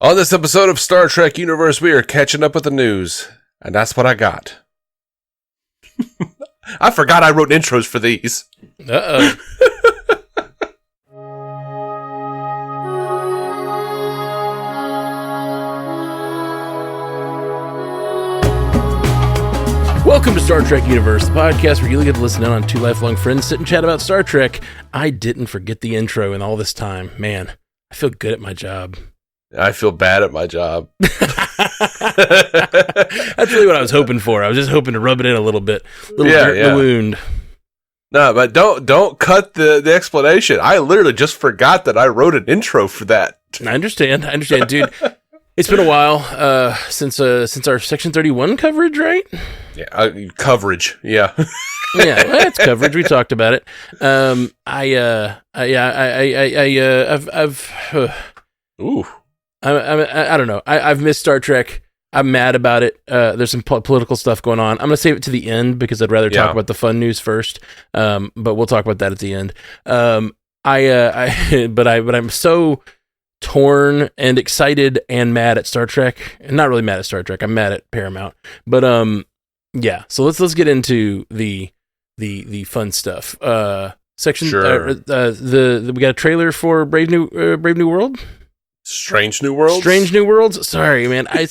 On this episode of Star Trek Universe, we are catching up with the news, and that's what I got. I forgot I wrote intros for these. Uh-oh. Welcome to Star Trek Universe, the podcast where you get to listen in on two lifelong friends sit and chat about Star Trek. I didn't forget the intro in all this time. Man, I feel good at my job. I feel bad at my job. That's really what I was hoping for. I was just hoping to rub it in a little bit. Dirt in the wound. No, but don't cut the explanation. I literally just forgot that I wrote an intro for that. I understand, dude. It's been a while since our Section 31 coverage, right? Yeah, coverage. Yeah. Yeah, well, it's coverage. We talked about it. I don't know. I've missed Star Trek. I'm mad about it. There's some political stuff going on. I'm going to save it to the end because I'd rather talk about the fun news first. But we'll talk about that at the end. But I'm so torn and excited and mad at Star Trek. And not really mad at Star Trek. I'm mad at Paramount. But yeah. So let's get into the fun stuff. Sure. We got a trailer for Brave New World. Strange New Worlds? Strange New Worlds? Sorry, man. I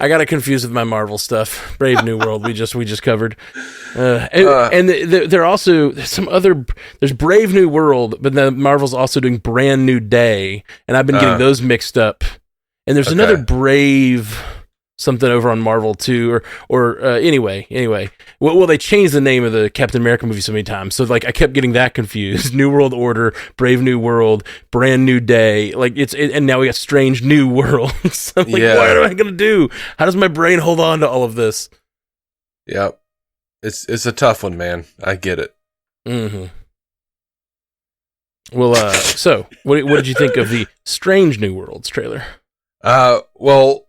got it confused with my Marvel stuff. Brave New World we just covered. They're also there's Brave New World, but then Marvel's also doing Brand New Day, and I've been getting those mixed up. And there's another Brave something over on Marvel too, or anyway. Well, they changed the name of the Captain America movie so many times, so like I kept getting that confused. New World Order, Brave New World, Brand New Day, and now we got Strange New Worlds. I'm like, what am I gonna do? How does my brain hold on to all of this? Yep, it's a tough one, man. I get it. Mm-hmm. Well, so what did you think of the Strange New Worlds trailer? Well.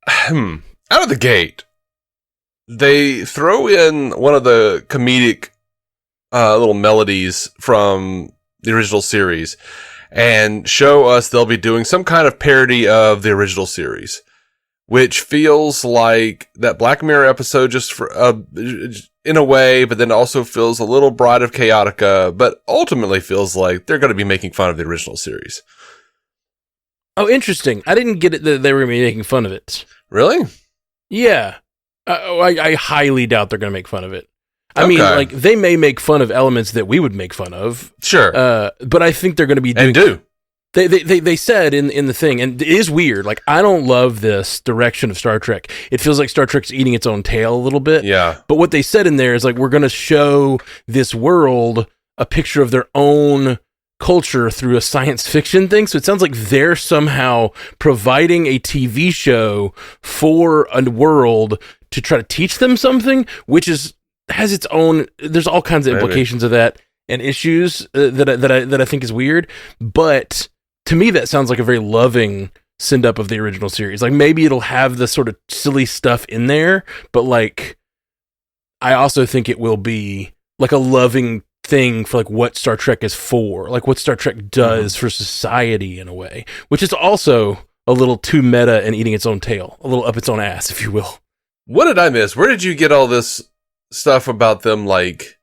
Out of the gate, they throw in one of the comedic little melodies from the original series and show us they'll be doing some kind of parody of the original series, which feels like that Black Mirror episode just for, in a way, but then also feels a little Bride of Chaotica, but ultimately feels like they're going to be making fun of the original series. Oh, interesting. I didn't get it that they were going to be making fun of it. Really? Yeah. I highly doubt they're going to make fun of it. I mean, like, they may make fun of elements that we would make fun of. Sure. But I think they're going to be doing... And do. They said in the thing, and it is weird, like, I don't love this direction of Star Trek. It feels like Star Trek's eating its own tail a little bit. Yeah. But what they said in there is, like, we're going to show this world a picture of their own culture through a science fiction thing. So it sounds like they're somehow providing a TV show for a world to try to teach them something, which has its own, there's all kinds of implications of that and issues that I think is weird. But to me, that sounds like a very loving send up of the original series. Like, maybe it'll have the sort of silly stuff in there, but like, I also think it will be like a loving thing for like what Star Trek is for, like what Star Trek does for society in a way, which is also a little too meta and eating its own tail, a little up its own ass, if you will. What did I miss? Where did you get all this stuff about them, like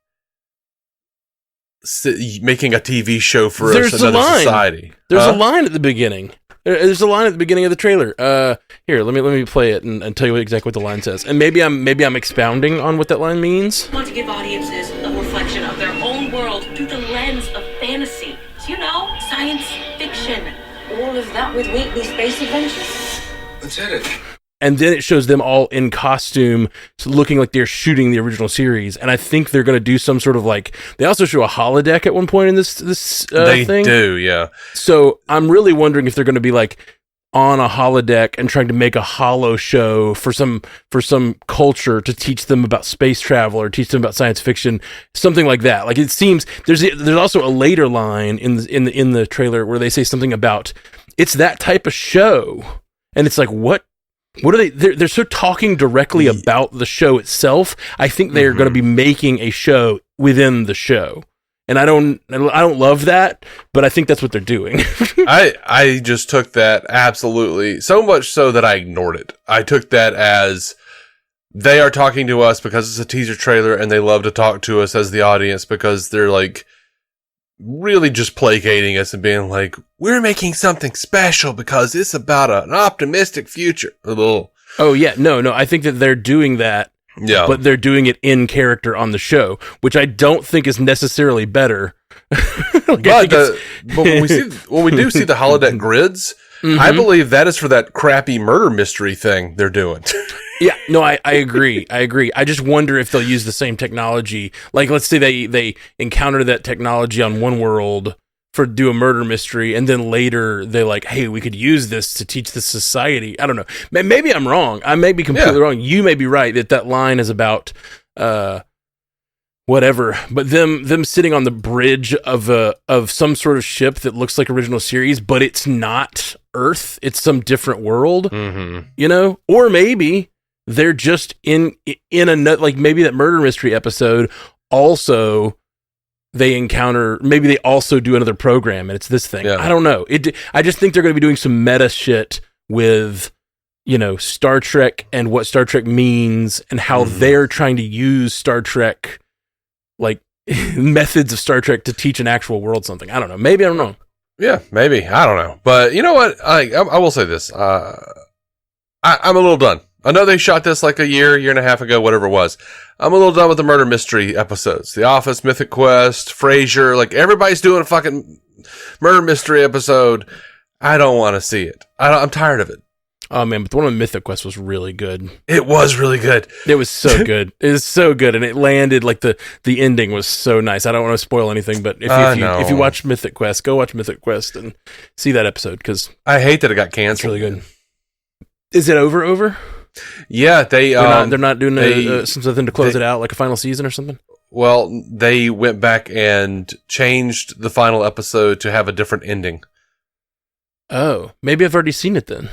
making a TV show for another society? There's a line at the beginning. There's a line at the beginning of the trailer. Here, let me play it and tell you exactly what the line says. And maybe I'm expounding on what that line means. I want to give audiences a reflection of their own world through the lens of fantasy. You know, science fiction. All of that with weekly space adventures. Let's hit it. And then it shows them all in costume, looking like they're shooting the original series. And I think they're going to do some sort of like... They also show a holodeck at one point in this thing. They do, yeah. So I'm really wondering if they're going to be like on a holodeck and trying to make a holo show for some culture to teach them about space travel or teach them about science fiction, something like that. Like, it seems there's also a later line in the trailer where they say something about it's that type of show, and it's like, what are they? They're so talking directly about the show itself. I think they are going to be making a show within the show. And I don't love that, but I think that's what they're doing. I just took that absolutely, so much so that I ignored it. I took that as they are talking to us because it's a teaser trailer, and they love to talk to us as the audience because they're like really just placating us and being like, we're making something special because it's about an optimistic future. A little. Oh yeah, no, I think that they're doing that. Yeah. But they're doing it in character on the show, which I don't think is necessarily better. But when we do see the holodeck grids, I believe that is for that crappy murder mystery thing they're doing. Yeah, no, I agree. I just wonder if they'll use the same technology. Like, let's say they encounter that technology on one world for do a murder mystery, and then later they're like, hey, we could use this to teach the society. I don't know. Maybe I'm wrong. I may be completely wrong. You may be right that line is about whatever. But them sitting on the bridge of some sort of ship that looks like original series, but it's not Earth. It's some different world. You know? Or maybe they're just in a like maybe that murder mystery episode also they encounter, maybe they also do another program and it's this thing. Yeah. I don't know. I just think they're going to be doing some meta shit with, you know, Star Trek and what Star Trek means and how they're trying to use Star Trek, like methods of Star Trek to teach an actual world something. I don't know. Maybe I'm wrong. Yeah, maybe. I don't know. But you know what? I will say this. I'm a little done. I know they shot this like a year and a half ago, whatever it was. I'm a little done with the murder mystery episodes. The Office, Mythic Quest, Frasier, like everybody's doing a fucking murder mystery episode. I don't want to see it. I'm tired of it. Oh man, but the one on Mythic Quest was really good. It was really good. It was so good. It was so good, and it landed like the ending was so nice. I don't want to spoil anything, but if you watch Mythic Quest, go watch Mythic Quest and see that episode because I hate that it got canceled. It's really good. Is it over? Yeah, they're not doing something to close it out, like a final season or something. Well, they went back and changed the final episode to have a different ending. Oh, maybe I've already seen it then.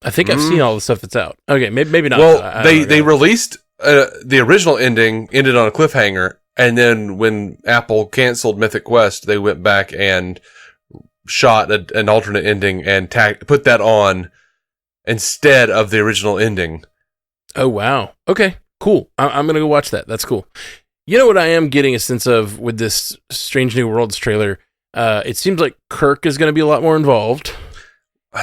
I think I've seen all the stuff that's out. Okay, maybe not. Well, they released the original ending, ended on a cliffhanger, and then when Apple canceled Mythic Quest, they went back and shot an alternate ending and put that on instead of the original ending. Oh, wow. Okay, cool. I'm going to go watch that. That's cool. You know what I am getting a sense of with this Strange New Worlds trailer? It seems like Kirk is going to be a lot more involved.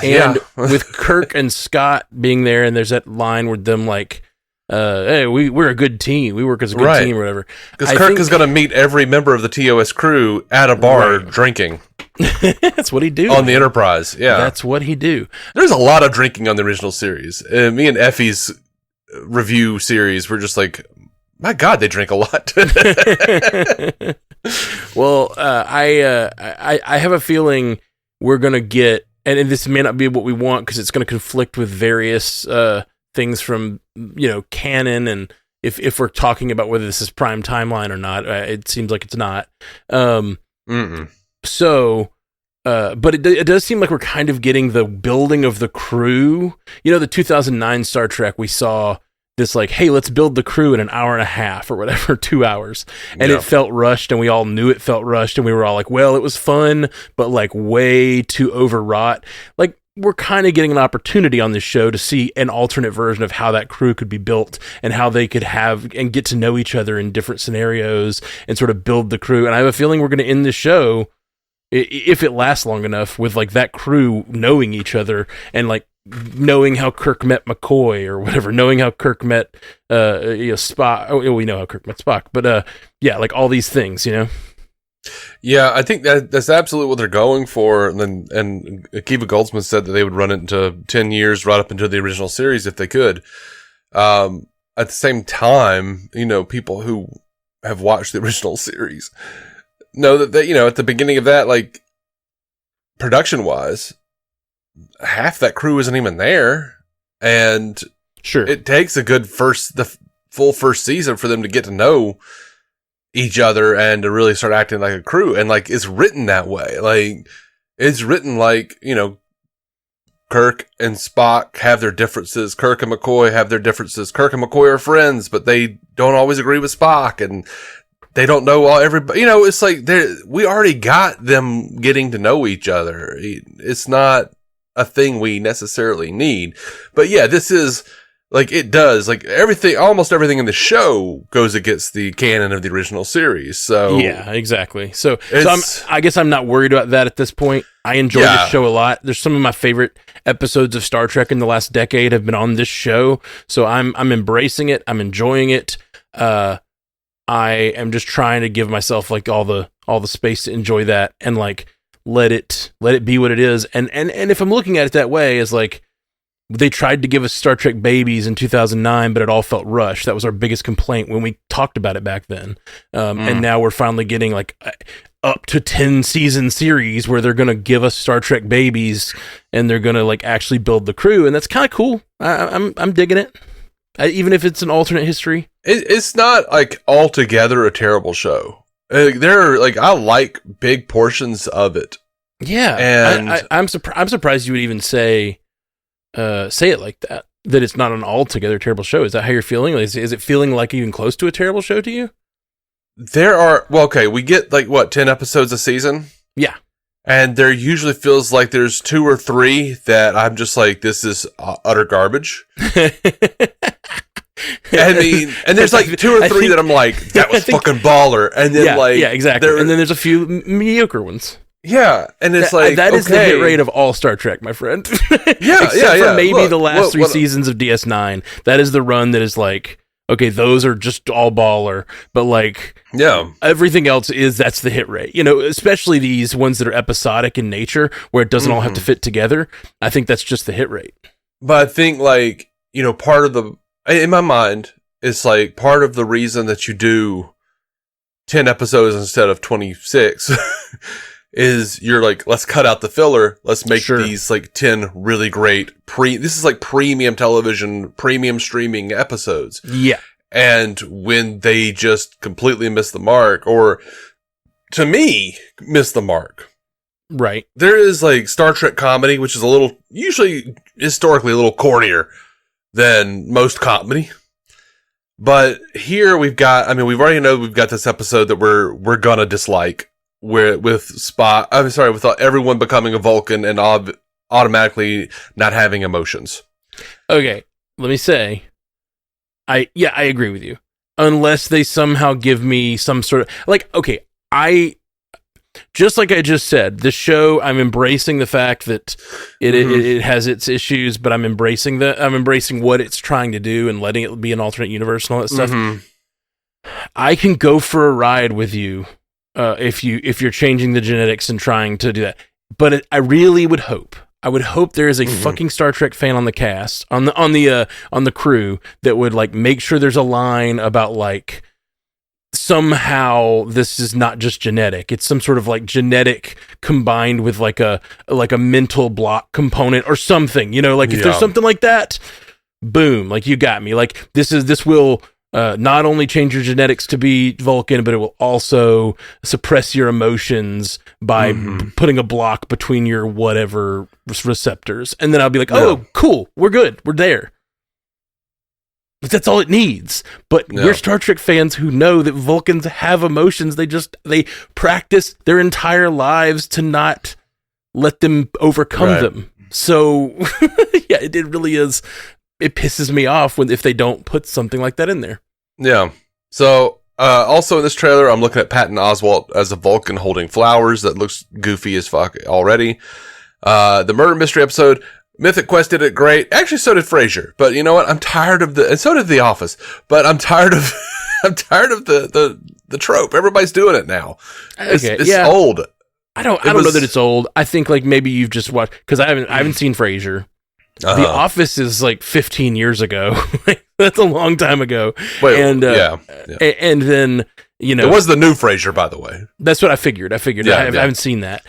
And with Kirk and Scott being there, and there's that line with them like, hey, we're a good team. We work as a good team or whatever. Because Kirk is going to meet every member of the TOS crew at a bar drinking. That's what he do. On the Enterprise, yeah. That's what he do. There's a lot of drinking on the original series. Me and Effie's review series were just like, my God, they drink a lot. Well, I have a feeling we're going to get, and this may not be what we want because it's going to conflict with various things from, you know, canon, and if we're talking about whether this is prime timeline or not, it seems like it's not. So, but it does seem like we're kind of getting the building of the crew. You know, the 2009 Star Trek, we saw this like, hey, let's build the crew in an hour and a half or whatever, 2 hours. And it felt rushed, and we all knew it felt rushed, and we were all like, well, it was fun, but like way too overwrought. Like, we're kind of getting an opportunity on this show to see an alternate version of how that crew could be built and how they could have and get to know each other in different scenarios and sort of build the crew. And I have a feeling we're going to end the show, if it lasts long enough, with like that crew knowing each other and like knowing how Kirk met McCoy or whatever, knowing how Kirk met Spock. Oh, we know how Kirk met Spock, but yeah, like all these things, you know. Yeah, I think that's absolutely what they're going for. And Akiva Goldsman said that they would run it into 10 years, right up into the original series if they could. At the same time, you know, people who have watched the original series know that you know, at the beginning of that, like, production-wise, half that crew isn't even there. And sure, it takes the full first season for them to get to know each other and to really start acting like a crew. And like, it's written that way. Like, it's written like, you know, Kirk and Spock have their differences. Kirk and McCoy have their differences. Kirk and McCoy are friends, but they don't always agree with Spock. And they don't know all everybody. It's like we already got them getting to know each other. It's not a thing we necessarily need. But yeah, this is like, it does, like, almost everything in the show goes against the canon of the original series. So yeah, exactly. So I guess I'm not worried about that at this point. I enjoy this show a lot. There's some of my favorite episodes of Star Trek in the last decade have been on this show. So I'm embracing it. I'm enjoying it. I am just trying to give myself like all the space to enjoy that and like let it be what it is. And if I'm looking at it that way, as like, they tried to give us Star Trek babies in 2009, but it all felt rushed. That was our biggest complaint when we talked about it back then. And now we're finally getting like up to 10 season series where they're going to give us Star Trek babies and they're going to like actually build the crew. And that's kind of cool. I'm digging it. Even if it's an alternate history. It's not like altogether a terrible show. I like big portions of it. Yeah. And I'm surprised you would even say it like that it's not an altogether terrible show. Is that how you're feeling? Is it feeling like even close to a terrible show to you? We get like 10 episodes a season? Yeah. And there usually feels like there's 2 or 3 that I'm just like, this is utter garbage. I mean, and there's like 2 or 3 that I'm like, that was fucking baller. And then exactly. And then there's a few mediocre ones. Yeah, and it's that is the hit rate of all Star Trek, my friend. Except for maybe the last 3 seasons of DS9. That is the run that is like, okay, those are just all baller, but like, everything else that's the hit rate. Especially these ones that are episodic in nature, where it doesn't all have to fit together. I think that's just the hit rate. But I think like, part of in my mind, it's like part of the reason that you do 10 episodes instead of 26 is you're like, let's cut out the filler. Let's make these like 10 really great this is like premium television, premium streaming episodes. Yeah. And when they just completely miss the mark, or to me, miss the mark. Right. There is like Star Trek comedy, which is usually historically a little cornier than most comedy. But here we've got, we already know we've got this episode that we're gonna dislike. With everyone becoming a Vulcan and automatically not having emotions. Okay, let me say, I agree with you. Unless they somehow give me some sort of just like I just said, this show, I'm embracing the fact that it has its issues, but I'm embracing what it's trying to do and letting it be an alternate universe and all that stuff. I can go for a ride with you. If you're changing the genetics and trying to do that, but I really would hope there is a fucking Star Trek fan on the cast, on the crew, that would like make sure there's a line about like somehow this is not just genetic; it's some sort of like genetic combined with like a mental block component or something. If there's something like that, boom, like you got me. Like this will. Not only change your genetics to be Vulcan, but it will also suppress your emotions by putting a block between your whatever receptors. And then I'll be like, oh, cool, we're good, we're there. But that's all it needs. But we're Star Trek fans who know that Vulcans have emotions. They practice their entire lives to not let them overcome them. So, it really is. It pisses me off if they don't put something like that in there. Yeah. So, also in this trailer, I'm looking at Patton Oswalt as a Vulcan holding flowers. That looks goofy as fuck already. The murder mystery episode, Mythic Quest did it great. Actually, so did Frasier. But you know what? I'm tired of and so did The Office. But I'm tired of, the trope. Everybody's doing it now. It's old. I don't know that it's old. I think like maybe you've just watched, because I haven't seen Frasier. The Office is like 15 years ago. That's a long time ago. And then it was the new Frasier, by the way. That's what I figured. I haven't seen that.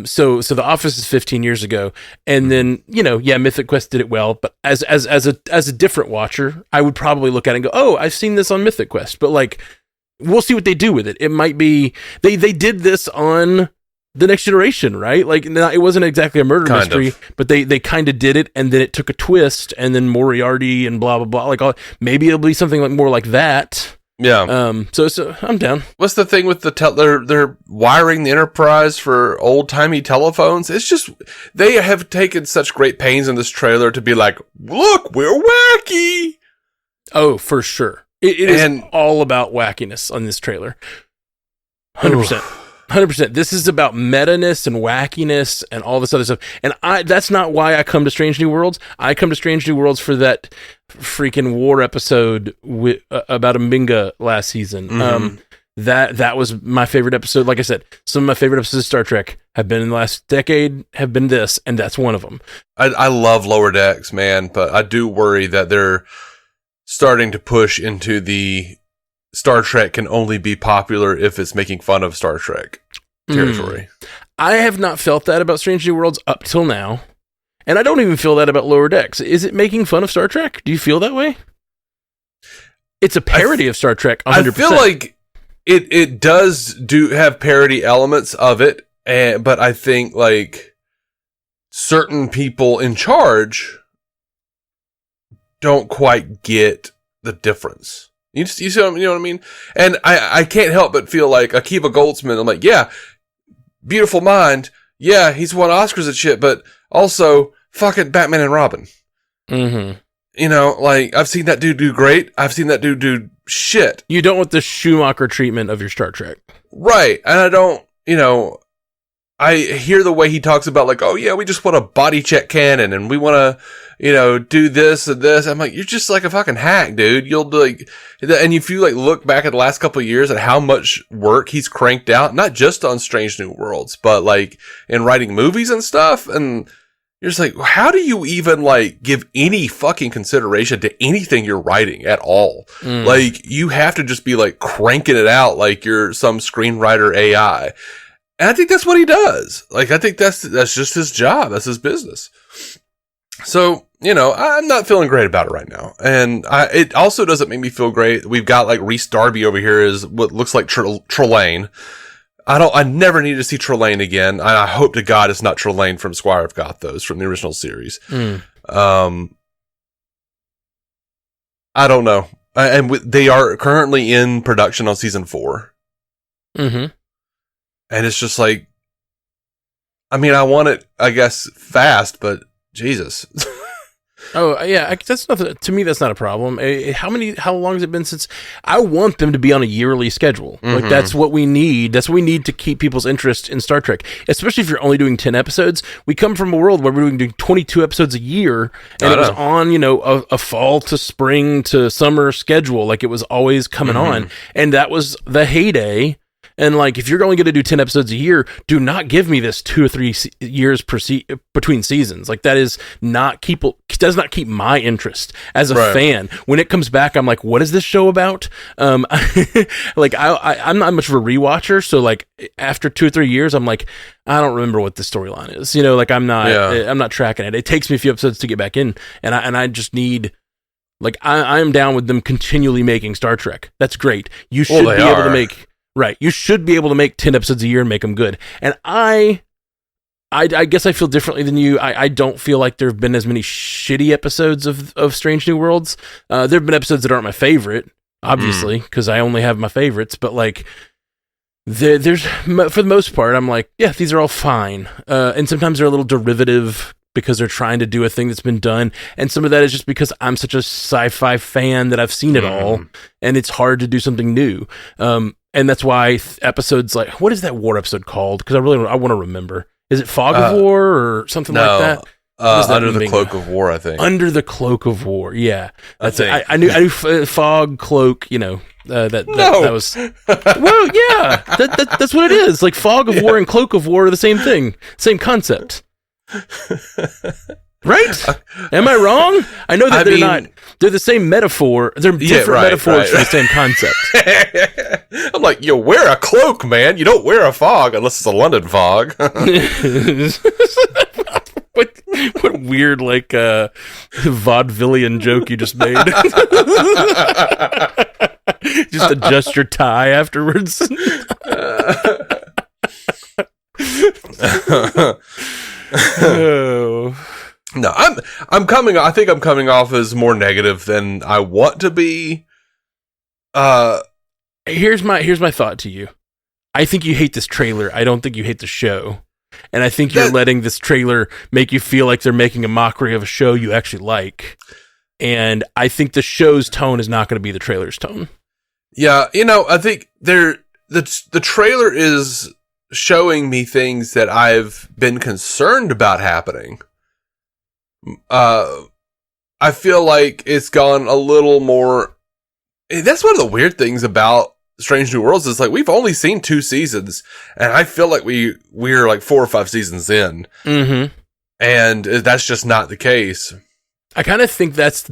So The Office is 15 years ago, and then Mythic Quest did it well. But as a different watcher, I would probably look at it and go, "Oh, I've seen this on Mythic Quest." But like, we'll see what they do with it. It might be they did this on The Next Generation, right? Like, it wasn't exactly a murder mystery, but they kind of did it, and then it took a twist, and then Moriarty and blah blah blah. Like, maybe it'll be something like more like that. Yeah. So I'm down. What's the thing with they're wiring the Enterprise for old timey telephones? It's just, they have taken such great pains in this trailer to be like, look, we're wacky. Oh, for sure. It is all about wackiness on this trailer. 100%. 100%. This is about meta-ness and wackiness and all this other stuff. And that's not why I come to Strange New Worlds. I come to Strange New Worlds for that freaking war episode about Mbenga last season. Mm-hmm. That was my favorite episode. Like I said, some of my favorite episodes of Star Trek have been in the last decade, have been this, and that's one of them. I love Lower Decks, man, but I do worry that they're starting to push into the Star Trek can only be popular if it's making fun of Star Trek territory. I have not felt that about Strange New Worlds up till now. And I don't even feel that about Lower Decks. Is it making fun of Star Trek? Do you feel that way? It's a parody of Star Trek, 100%. I feel like it does have parody elements of it, but I think like certain people in charge don't quite get the difference. You see what, you know what I mean? And I can't help but feel like Akiva Goldsman. I'm like, yeah, beautiful mind. Yeah, he's won Oscars and shit, but also fucking Batman and Robin. Mm-hmm. You know, like, I've seen that dude do great. I've seen that dude do shit. You don't want the Schumacher treatment of your Star Trek. Right. And I don't, you know, I hear the way he talks about like, oh yeah, we just want to body check canon and we want to, you know, do this and this. I'm like, you're just like a fucking hack, dude. You'll do like, and if you like look back at the last couple of years at how much work he's cranked out, not just on Strange New Worlds, but like in writing movies and stuff. And you're just like, how do you even like give any fucking consideration to anything you're writing at all? Like you have to just be like cranking it out like you're some screenwriter AI. And I think that's what he does. Like, I think that's just his job. That's his business. So, you know, I'm not feeling great about it right now. And it also doesn't make me feel great. We've got like Rhys Darby over here is what looks like Trelane. I never need to see Trelane again. I hope to God it's not Trelane from Squire of Gothos from the original series. I don't know. And they are currently in production on season 4. Mm-hmm. And it's just like, I mean, I want it, I guess, fast, but Jesus. Oh yeah, that's not to me. That's not a problem. How long has it been since? I want them to be on a yearly schedule. Mm-hmm. Like that's what we need. That's what we need to keep people's interest in Star Trek. Especially if you're only doing 10 episodes. We come from a world where we're doing 22 episodes a year, and it was on, you know, a fall to spring to summer schedule. Like it was always coming on, and that was the heyday. And like, if you're only going to do 10 episodes a year, do not give me this 2 or 3 years between seasons. Like that is does not keep my interest as a fan. When it comes back, I'm like, what is this show about? Like I'm not much of a rewatcher. So like after 2 or 3 years, I'm like, I don't remember what the storyline is. You know, like I'm not tracking it. It takes me a few episodes to get back in, and I just need. Like I'm down with them continually making Star Trek. That's great. You should be able to make. Right. You should be able to make 10 episodes a year and make them good. And I guess I feel differently than you. I don't feel like there have been as many shitty episodes of Strange New Worlds. There have been episodes that aren't my favorite, obviously, because I only have my favorites. But like, there's for the most part, I'm like, yeah, these are all fine. And sometimes they're a little derivative because they're trying to do a thing that's been done. And some of that is just because I'm such a sci-fi fan that I've seen it all. And it's hard to do something new. And that's why episodes like, what is that war episode called? Because I want to remember. Is it Fog of War or something like that? Under the Cloak of War, I think. Under the Cloak of War, yeah. That's it. I knew Fog, Cloak, you know. That was well, yeah. That's what it is. Like Fog of War and Cloak of War are the same thing, same concept. Right? Am I wrong? I know that not. They're the same metaphor. They're different metaphors for the same concept. I'm like, you wear a cloak, man. You don't wear a fog unless it's a London fog. What weird, like, vaudevillian joke you just made. Just adjust your tie afterwards. Oh. No, I think I'm coming off as more negative than I want to be. Here's my thought to you. I think you hate this trailer. I don't think you hate the show. And I think you're letting this trailer make you feel like they're making a mockery of a show you actually like. And I think the show's tone is not going to be the trailer's tone. Yeah, I think the trailer is showing me things that I've been concerned about happening. I feel like it's gone a little more. That's one of the weird things about Strange New Worlds is like we've only seen 2 seasons, and I feel like we're like 4 or 5 seasons in, and that's just not the case. I kind of think that's.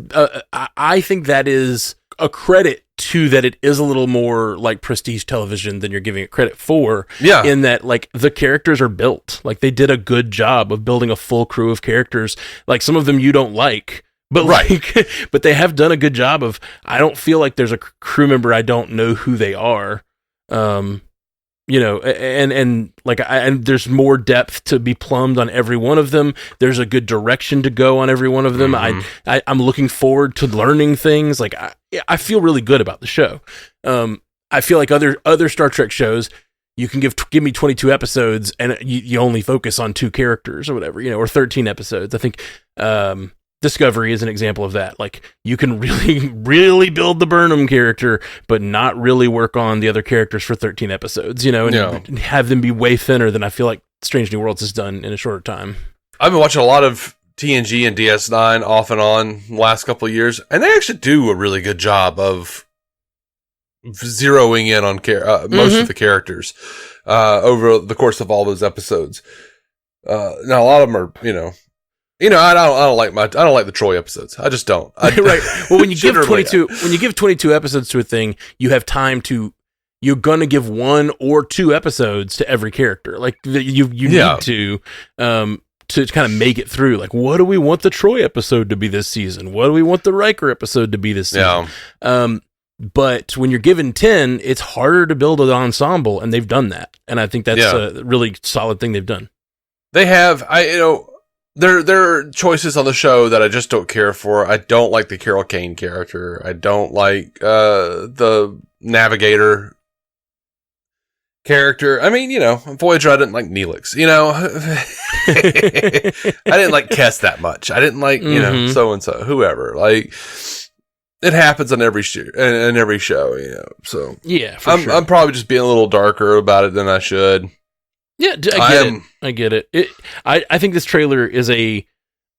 I think that is a credit to that. It is a little more like prestige television than you're giving it credit for. Yeah, in that like the characters are built. Like they did a good job of building a full crew of characters. Like some of them you don't like. But but they have done a good job of. I don't feel like there's a crew member I don't know who they are, and there's more depth to be plumbed on every one of them. There's a good direction to go on every one of them. I'm looking forward to learning things. Like I feel really good about the show. I feel like other Star Trek shows, you can give me 22 episodes and you only focus on 2 characters or whatever, or 13 episodes. I think. Discovery is an example of that. Like you can really, really build the Burnham character, but not really work on the other characters for 13 episodes, and have them be way thinner than I feel like Strange New Worlds has done in a shorter time. I've been watching a lot of TNG and DS9 off and on the last couple of years, and they actually do a really good job of zeroing in on most of the characters over the course of all those episodes. Now a lot of them are, I don't like the Troy episodes. I just don't. Right. Well, when you give 22 episodes to a thing, you have time to. You're gonna give 1 or 2 episodes to every character. Like you need to kind of make it through. Like, what do we want the Troy episode to be this season? What do we want the Riker episode to be this season? Yeah. But when you're given 10, it's harder to build an ensemble, and they've done that. And I think that's a really solid thing they've done. They have. There are choices on the show that I just don't care for. I don't like the Carol Kane character. I don't like the Navigator character. I mean, Voyager, I didn't like Neelix. I didn't like Kess that much. I didn't like, so-and-so, whoever. Like, it happens on every show, so. Yeah, sure. I'm probably just being a little darker about it than I should. Yeah, I get it. I think this trailer is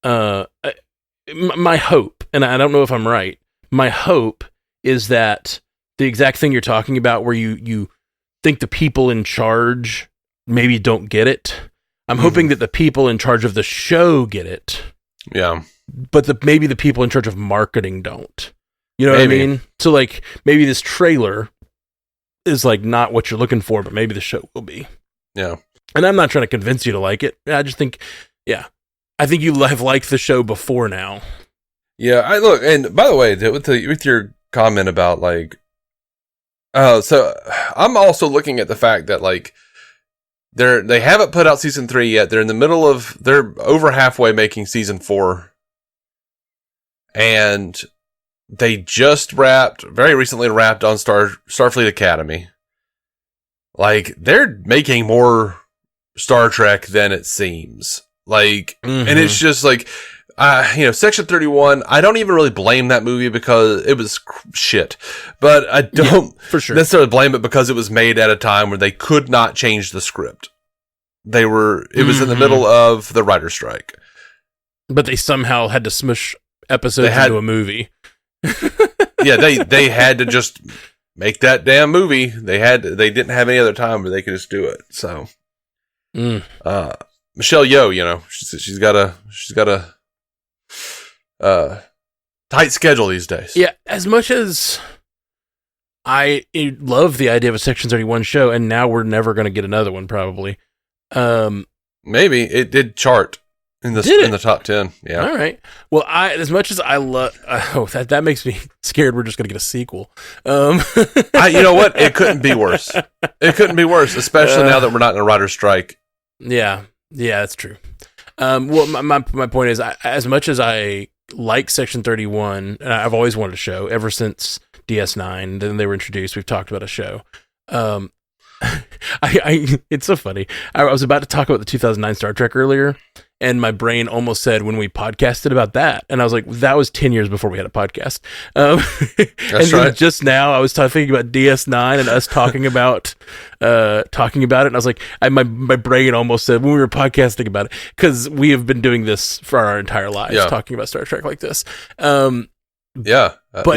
my hope, and I don't know if I'm right. My hope is that the exact thing you're talking about, where you think the people in charge maybe don't get it. I'm hoping that the people in charge of the show get it. Yeah, but maybe the people in charge of marketing don't. You know what I mean? So like maybe this trailer is like not what you're looking for, but maybe the show will be. Yeah. And I'm not trying to convince you to like it. I just think, I think you have liked the show before now. Yeah, and by the way, with your comment about like, so I'm also looking at the fact that like, they haven't put out season 3 yet. They're in the middle of, they're over halfway making season 4. And they just very recently wrapped on Starfleet Academy. Like, they're making more Star Trek than it seems. Like, and it's just like, Section 31, I don't even really blame that movie because it was shit. But I don't necessarily blame it because it was made at a time where they could not change the script. It was in the middle of the writer's strike. But they somehow had to smush episodes into a movie. Yeah, they had to just make that damn movie. They didn't have any other time where they could just do it. So, Michelle Yeoh, she's got a tight schedule these days. Yeah, as much as I love the idea of a Section 31 show, and now we're never going to get another one, probably. Maybe it did chart in the top 10. Yeah. All right. Well, as much as I love, that makes me scared. We're just going to get a sequel. You know what? It couldn't be worse. It couldn't be worse, especially now that we're not in a writer's strike. Yeah, that's true. Well, my point is, as much as I like Section 31, and I've always wanted a show ever since DS9. Then they were introduced. We've talked about a show. It's so funny. I was about to talk about the 2009 Star Trek earlier, and my brain almost said when we podcasted about that, and I was like, that was 10 years before we had a podcast. That's right. Just now, I was thinking about DS9 and us talking about it, and I was like, my brain almost said when we were podcasting about it, because we have been doing this for our entire lives, talking about Star Trek like this. But we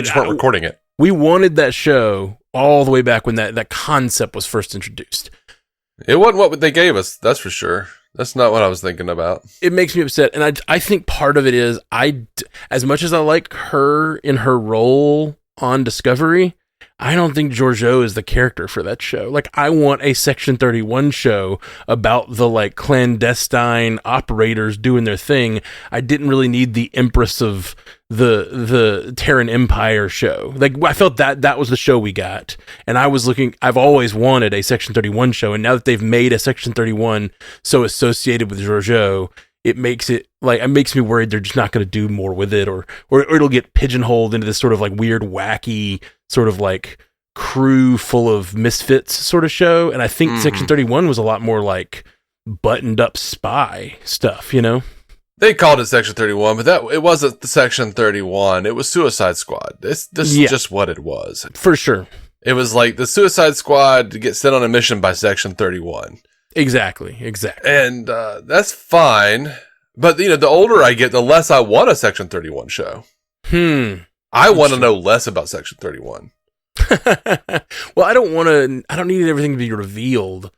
just weren't recording it. We wanted that show all the way back when that concept was first introduced. It wasn't what they gave us, that's for sure. That's not what I was thinking about. It makes me upset, and I think part of it is, as much as I like her in her role on Discovery, I don't think Georgiou is the character for that show. Like, I want a Section 31 show about the, like, clandestine operators doing their thing. I didn't really need the Empress of the Terran Empire show. Like, I felt that was the show we got. And I've always wanted a Section 31 show, and now that they've made a Section 31 so associated with Georgiou, it makes me worried they're just not going to do more with it, or it'll get pigeonholed into this sort of like weird, wacky, sort of like crew full of misfits sort of show. And I think Section 31 was a lot more like buttoned up spy stuff, you know? They called it Section 31, but it wasn't the Section 31. It was Suicide Squad. This is just what it was. For sure. It was like the Suicide Squad to get sent on a mission by Section 31. Exactly. And that's fine. But, you know, the older I get, the less I want a Section 31 show. I want to know less about Section 31. Well, I don't need everything to be revealed,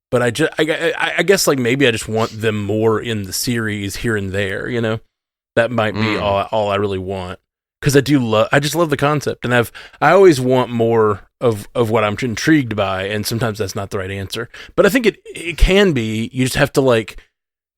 but I guess like maybe I just want them more in the series here and there, you know? That might be all I really want. Because I just love the concept, and I always want more of what I'm intrigued by, and sometimes that's not the right answer. But I think it can be. You just have to like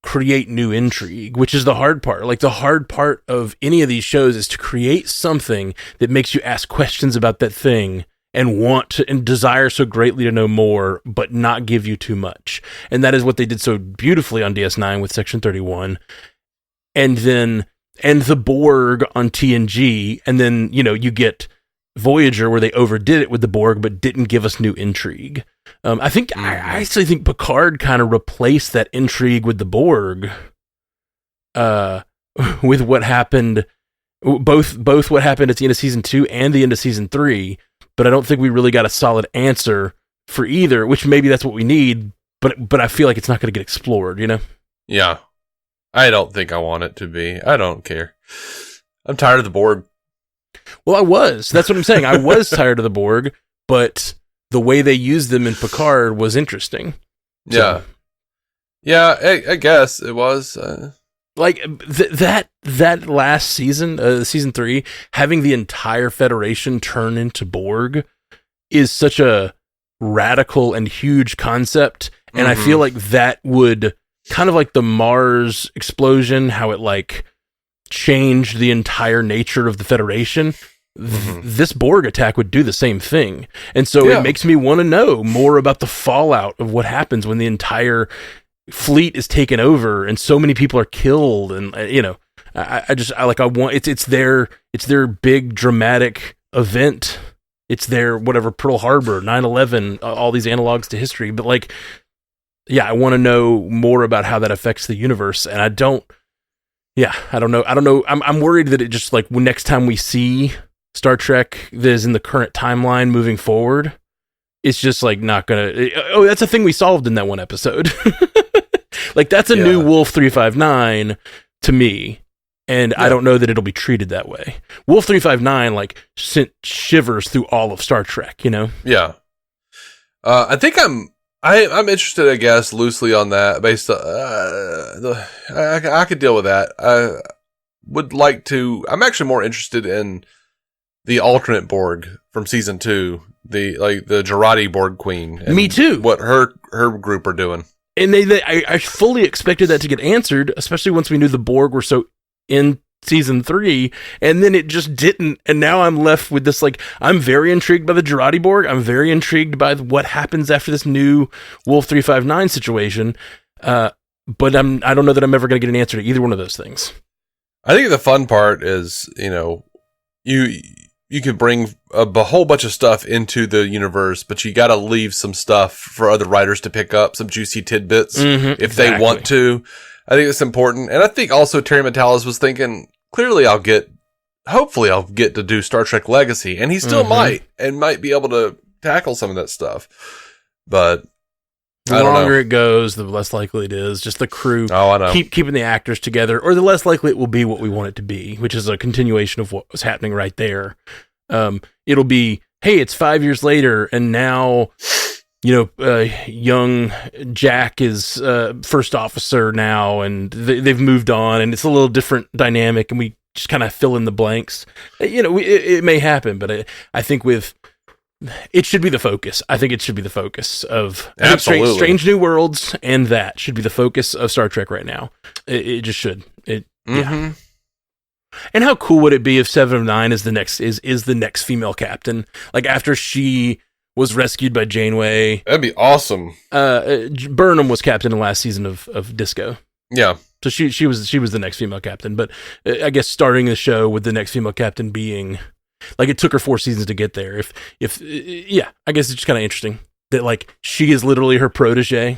create new intrigue, which is the hard part. Like, the hard part of any of these shows is to create something that makes you ask questions about that thing and want to and desire so greatly to know more, but not give you too much. And that is what they did so beautifully on DS9 with Section 31. And the Borg on TNG, and then, you know, you get Voyager where they overdid it with the Borg but didn't give us new intrigue. I actually think Picard kind of replaced that intrigue with the Borg with what happened, both what happened at the end of season 2 and the end of season 3, but I don't think we really got a solid answer for either, which maybe that's what we need, but I feel like it's not going to get explored, you know? Yeah. I don't think I want it to be. I don't care. I'm tired of the Borg. Well, that's what I'm saying. I was tired of the Borg, but the way they used them in Picard was interesting. So, yeah, I guess it was. Like, that last season, season 3, having the entire Federation turn into Borg is such a radical and huge concept, and I feel like that would, kind of like the Mars explosion, how it like changed the entire nature of the Federation. This Borg attack would do the same thing. And so it makes me want to know more about the fallout of what happens when the entire fleet is taken over and so many people are killed. And, you know, it's their big dramatic event. It's their whatever, Pearl Harbor, 9/11, all these analogs to history. But like, yeah, I want to know more about how that affects the universe. And I don't know. I'm worried that it just like when next time we see Star Trek that is in the current timeline moving forward, it's just like not gonna. Oh, that's a thing we solved in that one episode. Like, that's a new Wolf 359 to me, and I don't know that it'll be treated that way. Wolf 359 like sent shivers through all of Star Trek, you know? Yeah. I think I'm interested, I guess, loosely on that. Based on I could deal with that. I would like to. I'm actually more interested in the alternate Borg from season 2, the Jurati Borg Queen. Me too. What her group are doing. And I fully expected that to get answered, especially once we knew the Borg were so in season 3, and then it just didn't. And now I'm left with this, like, I'm very intrigued by the Jurati Borg. I'm very intrigued by what happens after this new Wolf 359 situation. But I don't know that I'm ever going to get an answer to either one of those things. I think the fun part is, you know, you you can bring a whole bunch of stuff into the universe, but you got to leave some stuff for other writers to pick up, some juicy tidbits if they want to. I think it's important. And I think also Terry Matalas was thinking, clearly hopefully I'll get to do Star Trek Legacy. And he still might be able to tackle some of that stuff. But the longer it goes, the less likely it is. Just the crew keeping the actors together, or the less likely it will be what we want it to be, which is a continuation of what was happening right there. It'll be, hey, it's 5 years later, and now, young Jack is first officer now, and they've moved on, and it's a little different dynamic, and we just kind of fill in the blanks. It may happen, but I think it should be the focus. I think it should be the focus of Absolutely. Strange New Worlds, and that should be the focus of Star Trek right now. It just should. Yeah. And how cool would it be if 7 of 9 is the next female captain? Like after she was rescued by Janeway. That'd be awesome. Burnham was captain in the last season of Disco. Yeah. So she was the next female captain, but I guess starting the show with the next female captain being, like, it took her 4 seasons to get there. I guess it's just kind of interesting that, like, she is literally her protege.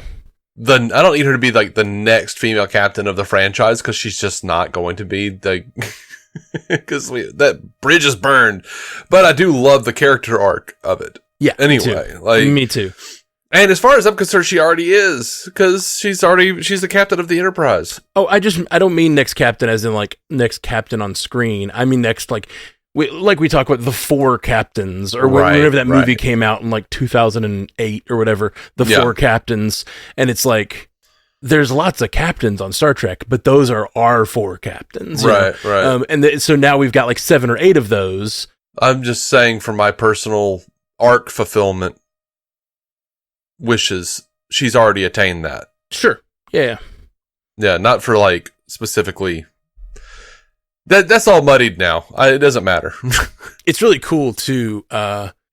I don't need her to be like the next female captain of the franchise, because she's just not going to be because that bridge is burned. But I do love the character arc of it. Yeah. Anyway, me too. And as far as I'm concerned, she already is, because she's the captain of the Enterprise. Oh, I don't mean next captain as in like next captain on screen. I mean next, like we talk about the 4 captains, or whenever that movie came out in like 2008 or whatever, the 4 captains. And it's like, there's lots of captains on Star Trek, but those are our 4 captains. Right. So now we've got like 7 or 8 of those. I'm just saying, for my personal arc fulfillment wishes, she's already attained that. Sure. Yeah. Yeah. Not for like specifically. That's all muddied now. It doesn't matter. It's really cool too.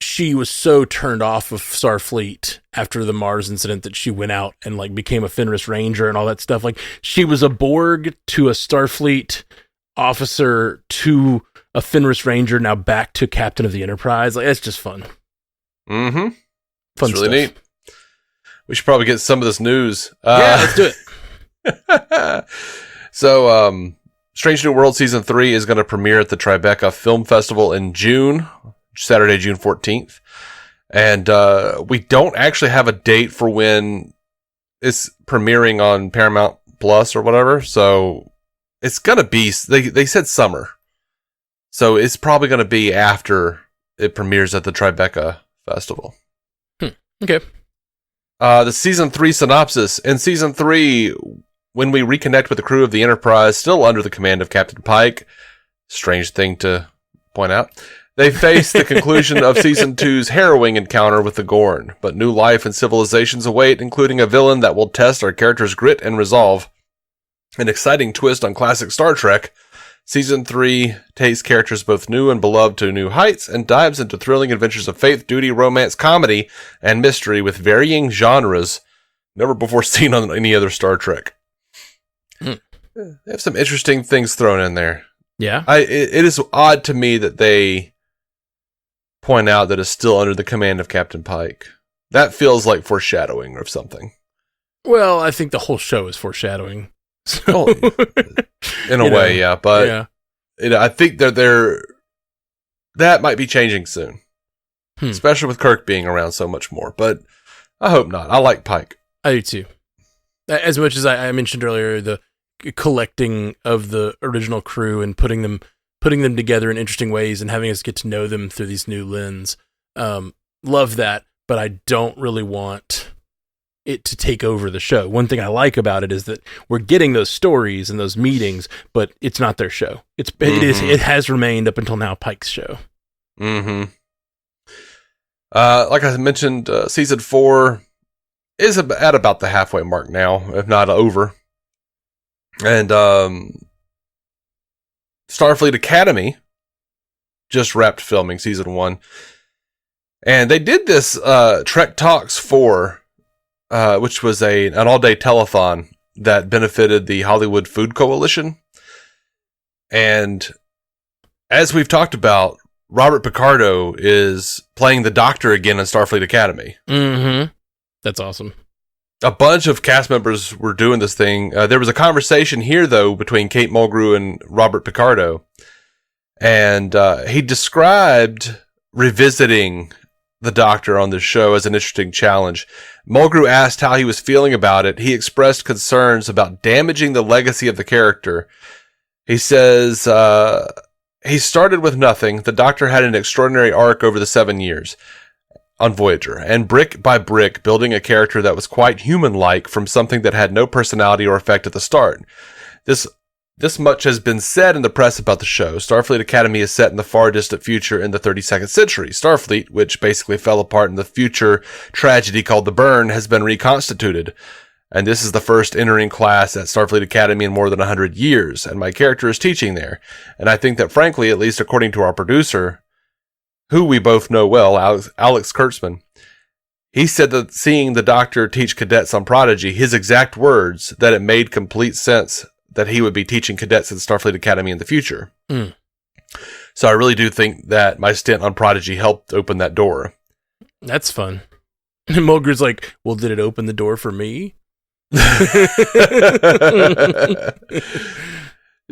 She was so turned off of Starfleet after the Mars incident that she went out and like became a Fenris Ranger and all that stuff. Like, she was a Borg to a Starfleet officer to a Fenris Ranger, now back to captain of the Enterprise. Like, that's just fun. Mm-hmm. Fun it's really stuff. neat. We should probably get some of this news. Yeah, let's do it. So, Strange New World Season 3 is going to premiere at the Tribeca Film Festival in June, Saturday, June 14th. And we don't actually have a date for when it's premiering on Paramount Plus or whatever. So it's going to be, they said summer. So it's probably going to be after it premieres at the Tribeca Festival. Okay. The Season 3 synopsis. In Season 3, when we reconnect with the crew of the Enterprise, still under the command of Captain Pike, strange thing to point out, they face the conclusion of Season 2's harrowing encounter with the Gorn, but new life and civilizations await, including a villain that will test our characters' grit and resolve. An exciting twist on classic Star Trek, Season 3 takes characters both new and beloved to new heights and dives into thrilling adventures of faith, duty, romance, comedy, and mystery with varying genres never before seen on any other Star Trek. They have some interesting things thrown in there. Yeah. It is odd to me that they point out that it's still under the command of Captain Pike. That feels like foreshadowing of something. Well, I think the whole show is foreshadowing. So, in a way, yeah. But I think that might be changing soon. Especially with Kirk being around so much more. But I hope not. I like Pike. I do too. As much as I mentioned earlier, the collecting of the original crew and putting them together in interesting ways and having us get to know them through these new lens. Love that, but I don't really want it to take over the show. One thing I like about it is that we're getting those stories and those meetings, but it's not their show. It has remained up until now Pike's show. Mm-hmm. Like I mentioned, Season 4 is at about the halfway mark now, if not over. And Starfleet Academy just wrapped filming Season 1. And they did this Trek Talks 4, which was an all-day telethon that benefited the Hollywood Food Coalition. And as we've talked about, Robert Picardo is playing the Doctor again in Starfleet Academy. Mm-hmm. That's awesome. A bunch of cast members were doing this thing. There was a conversation here, though, between Kate Mulgrew and Robert Picardo. And he described revisiting the Doctor on the show as an interesting challenge. Mulgrew asked how he was feeling about it. He expressed concerns about damaging the legacy of the character. He says, he started with nothing. The Doctor had an extraordinary arc over the 7 years on Voyager, and brick by brick, building a character that was quite human-like from something that had no personality or effect at the start. This much has been said in the press about the show. Starfleet Academy is set in the far distant future in the 32nd century. Starfleet, which basically fell apart in the future tragedy called the Burn, has been reconstituted. And this is the first entering class at Starfleet Academy in more than 100 years, and my character is teaching there. And I think that, frankly, at least according to our producer, who we both know well, Alex Kurtzman, he said that seeing the Doctor teach cadets on Prodigy, his exact words, that it made complete sense that he would be teaching cadets at Starfleet Academy in the future. Mm. So I really do think that my stint on Prodigy helped open that door. That's fun. And Mulgrew's like, well, did it open the door for me?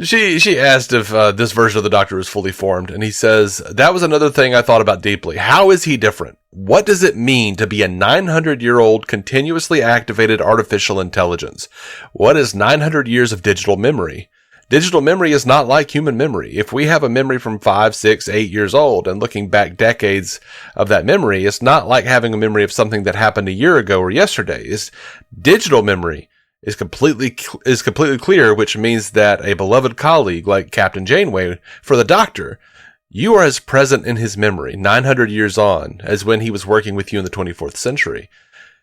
She asked if this version of the Doctor was fully formed, and he says, that was another thing I thought about deeply. How is he different? What does it mean to be a 900-year-old continuously activated artificial intelligence? What is 900 years of digital memory? Digital memory is not like human memory. If we have a memory from 5, 6, 8 years old and looking back decades of that memory, it's not like having a memory of something that happened a year ago or yesterday. It's digital memory is completely clear, which means that a beloved colleague like Captain Janeway, for the Doctor, you are as present in his memory 900 years on as when he was working with you in the 24th century.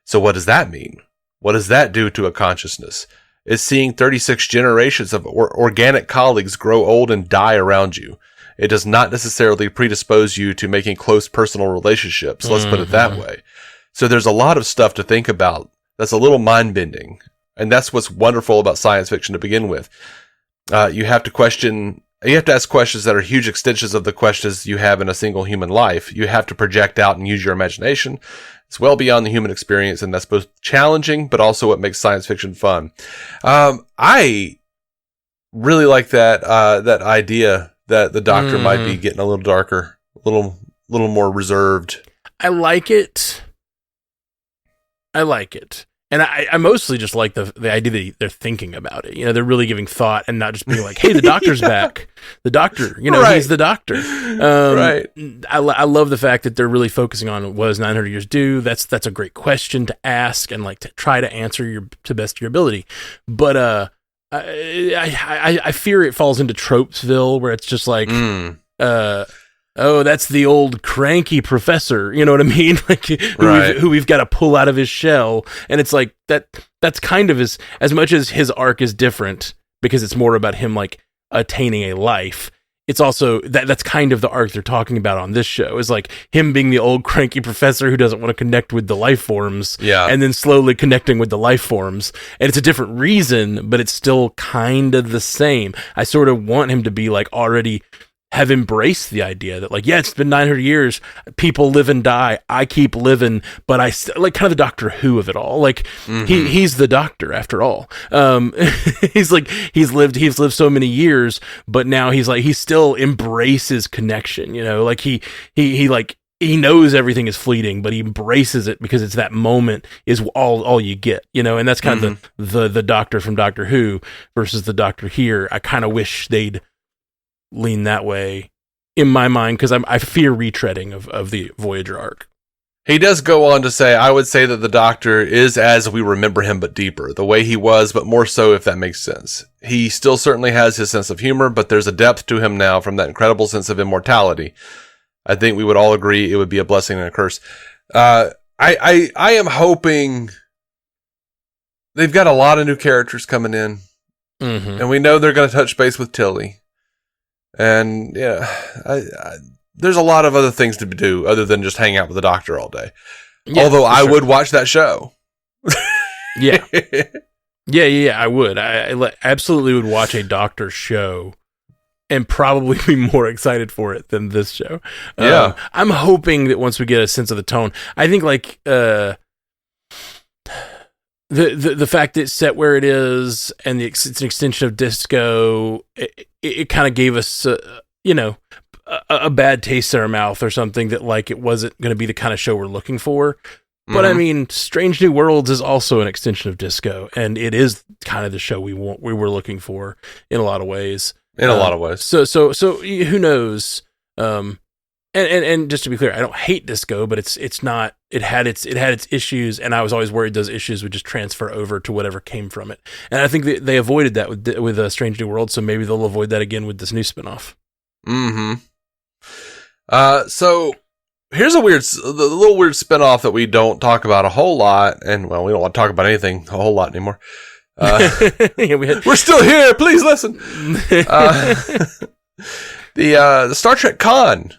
So what does that mean? What does that do to a consciousness? Is seeing 36 generations of organic colleagues grow old and die around you. It does not necessarily predispose you to making close personal relationships. Let's put it that way. So there's a lot of stuff to think about that's a little mind-bending. And that's what's wonderful about science fiction to begin with. You have to ask questions that are huge extensions of the questions you have in a single human life. You have to project out and use your imagination. It's well beyond the human experience, and that's both challenging, but also what makes science fiction fun. I really like that idea that the Doctor might be getting a little darker, a little more reserved. I like it. And I mostly just like the idea that they're thinking about it. You know, they're really giving thought and not just being like, hey, the Doctor's back. The Doctor, he's the Doctor. Right. I love the fact that they're really focusing on what does 900 years do. That's a great question to ask and like to try to answer to best of your ability. But I fear it falls into Tropesville where it's just like, oh, that's the old cranky professor, you know what I mean? Like who we've got to pull out of his shell. And it's like that's kind of as much as his arc is different because it's more about him like attaining a life. It's also that's kind of the arc they're talking about on this show is like him being the old cranky professor who doesn't want to connect with the life forms and then slowly connecting with the life forms. And it's a different reason, but it's still kind of the same. I sort of want him to be like already have embraced the idea that like, yeah, it's been 900 years, people live and die, I keep living, but I like kind of the Doctor Who of it all. Like he's the Doctor after all. He's lived so many years, but now he's like, he still embraces connection, like he knows everything is fleeting, but he embraces it because it's that moment is all you get, and that's kind of the Doctor from Doctor Who versus the Doctor here. I kind of wish they'd lean that way in my mind because I fear retreading of the Voyager arc. He does go on to say, I would say that the Doctor is as we remember him, but deeper, the way he was, but more so, if that makes sense. He still certainly has his sense of humor, but there's a depth to him now from that incredible sense of immortality. I think we would all agree it would be a blessing and a curse. I am hoping they've got a lot of new characters coming in, and we know they're going to touch base with Tilly. And there's a lot of other things to do other than just hang out with the Doctor all day. Yeah, although I would watch that show. Yeah, I would. I absolutely would watch a Doctor show and probably be more excited for it than this show. Yeah. I'm hoping that once we get a sense of the tone, I think like the fact that it's set where it is and it's an extension of Disco, it kind of gave us, a bad taste in our mouth or something, that like it wasn't going to be the kind of show we're looking for. But I mean, Strange New Worlds is also an extension of Disco, and it is kind of the show we were looking for in a lot of ways. In a lot of ways. So who knows? And just to be clear, I don't hate Disco, but it's not. It had its issues, and I was always worried those issues would just transfer over to whatever came from it. And I think they avoided that with Strange New World, so maybe they'll avoid that again with this new spinoff. So here's a little weird spinoff that we don't talk about a whole lot, and well, we don't want to talk about anything a whole lot anymore. We're still here. Please listen. The Star Trek Con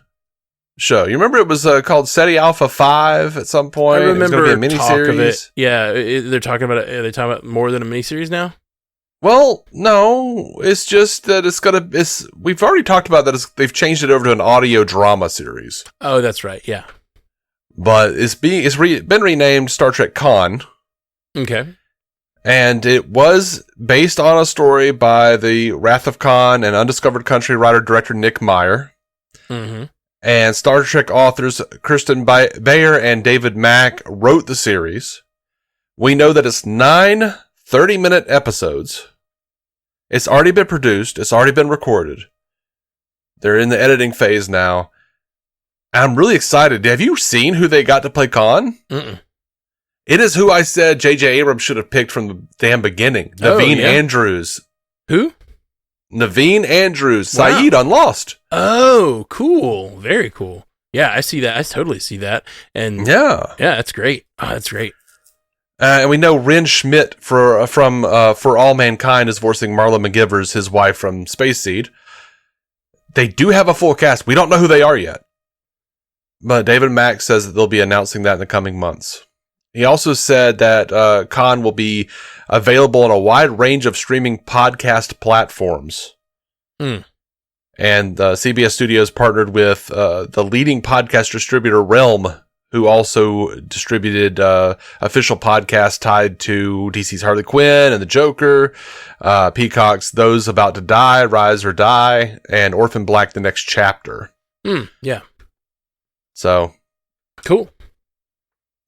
show. You remember it was called SETI Alpha 5 at some point? I remember it was going to be a miniseries. Yeah, they're talking about it. Are they talking about more than a miniseries now? Well, no. It's just that we've already talked about that. They've changed it over to an audio drama series. Oh, that's right. Yeah. But it's been renamed Star Trek Con. Okay. And it was based on a story by the Wrath of Khan and Undiscovered Country writer-director Nick Meyer. Mm-hmm. And Star Trek authors Kirsten Bayer and David Mack wrote the series. We know that it's 9 30-minute episodes. It's already been produced. It's already been recorded. They're in the editing phase now. I'm really excited. Have you seen who they got to play Khan? Mm-mm. It is who I said J.J. Abrams should have picked from the damn beginning. Naveen Andrews. Who? Naveen Andrews. Wow. Saeed on Lost. Oh, cool. Very cool. Yeah, I see that. I totally see that. And yeah, that's great. Oh, that's great. And we know Ren Schmidt from For All Mankind is voicing Marla McGivers, his wife from Space Seed. They do have a full cast. We don't know who they are yet. But David Mack says that they'll be announcing that in the coming months. He also said that Khan will be available on a wide range of streaming podcast platforms. And CBS Studios partnered with the leading podcast distributor Realm, who also distributed official podcasts tied to DC's Harley Quinn and the Joker, Peacock's Those About to Die, Rise or Die, and Orphan Black: The Next Chapter. Yeah. So cool.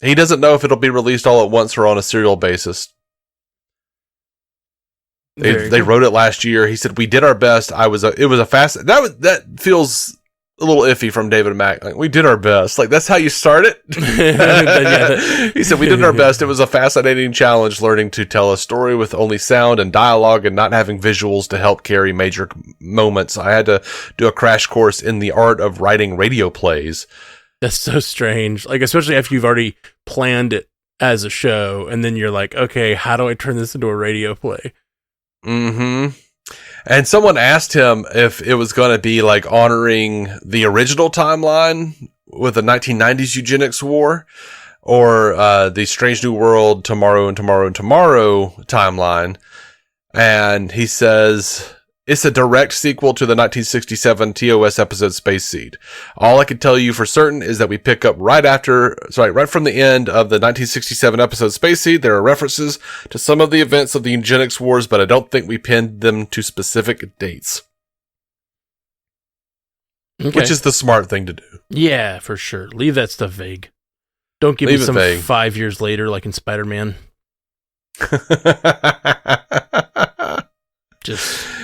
He doesn't know if it'll be released all at once or on a serial basis. They wrote it last year. He said, "We did our best. It was a fast." That feels a little iffy from David Mack. Like, we did our best. Like, that's how you start it. He said, "We did our best. It was a fascinating challenge, learning to tell a story with only sound and dialogue and not having visuals to help carry major moments. I had to do a crash course in the art of writing radio plays." That's so strange. Like, especially after you've already planned it as a show, and then you're like, okay, how do I turn this into a radio play? Mm-hmm. And someone asked him if it was going to be like honoring the original timeline with the 1990s eugenics war, or the Strange New World, Tomorrow and Tomorrow and Tomorrow timeline. And he says, it's a direct sequel to the 1967 TOS episode Space Seed. All I can tell you for certain is that we pick up right from the end of the 1967 episode Space Seed. There are references to some of the events of the eugenics wars, but I don't think we pinned them to specific dates. Okay. Which is the smart thing to do. Yeah, for sure. Leave that stuff vague. Don't give me some vague. 5 years later, like in Spider-Man.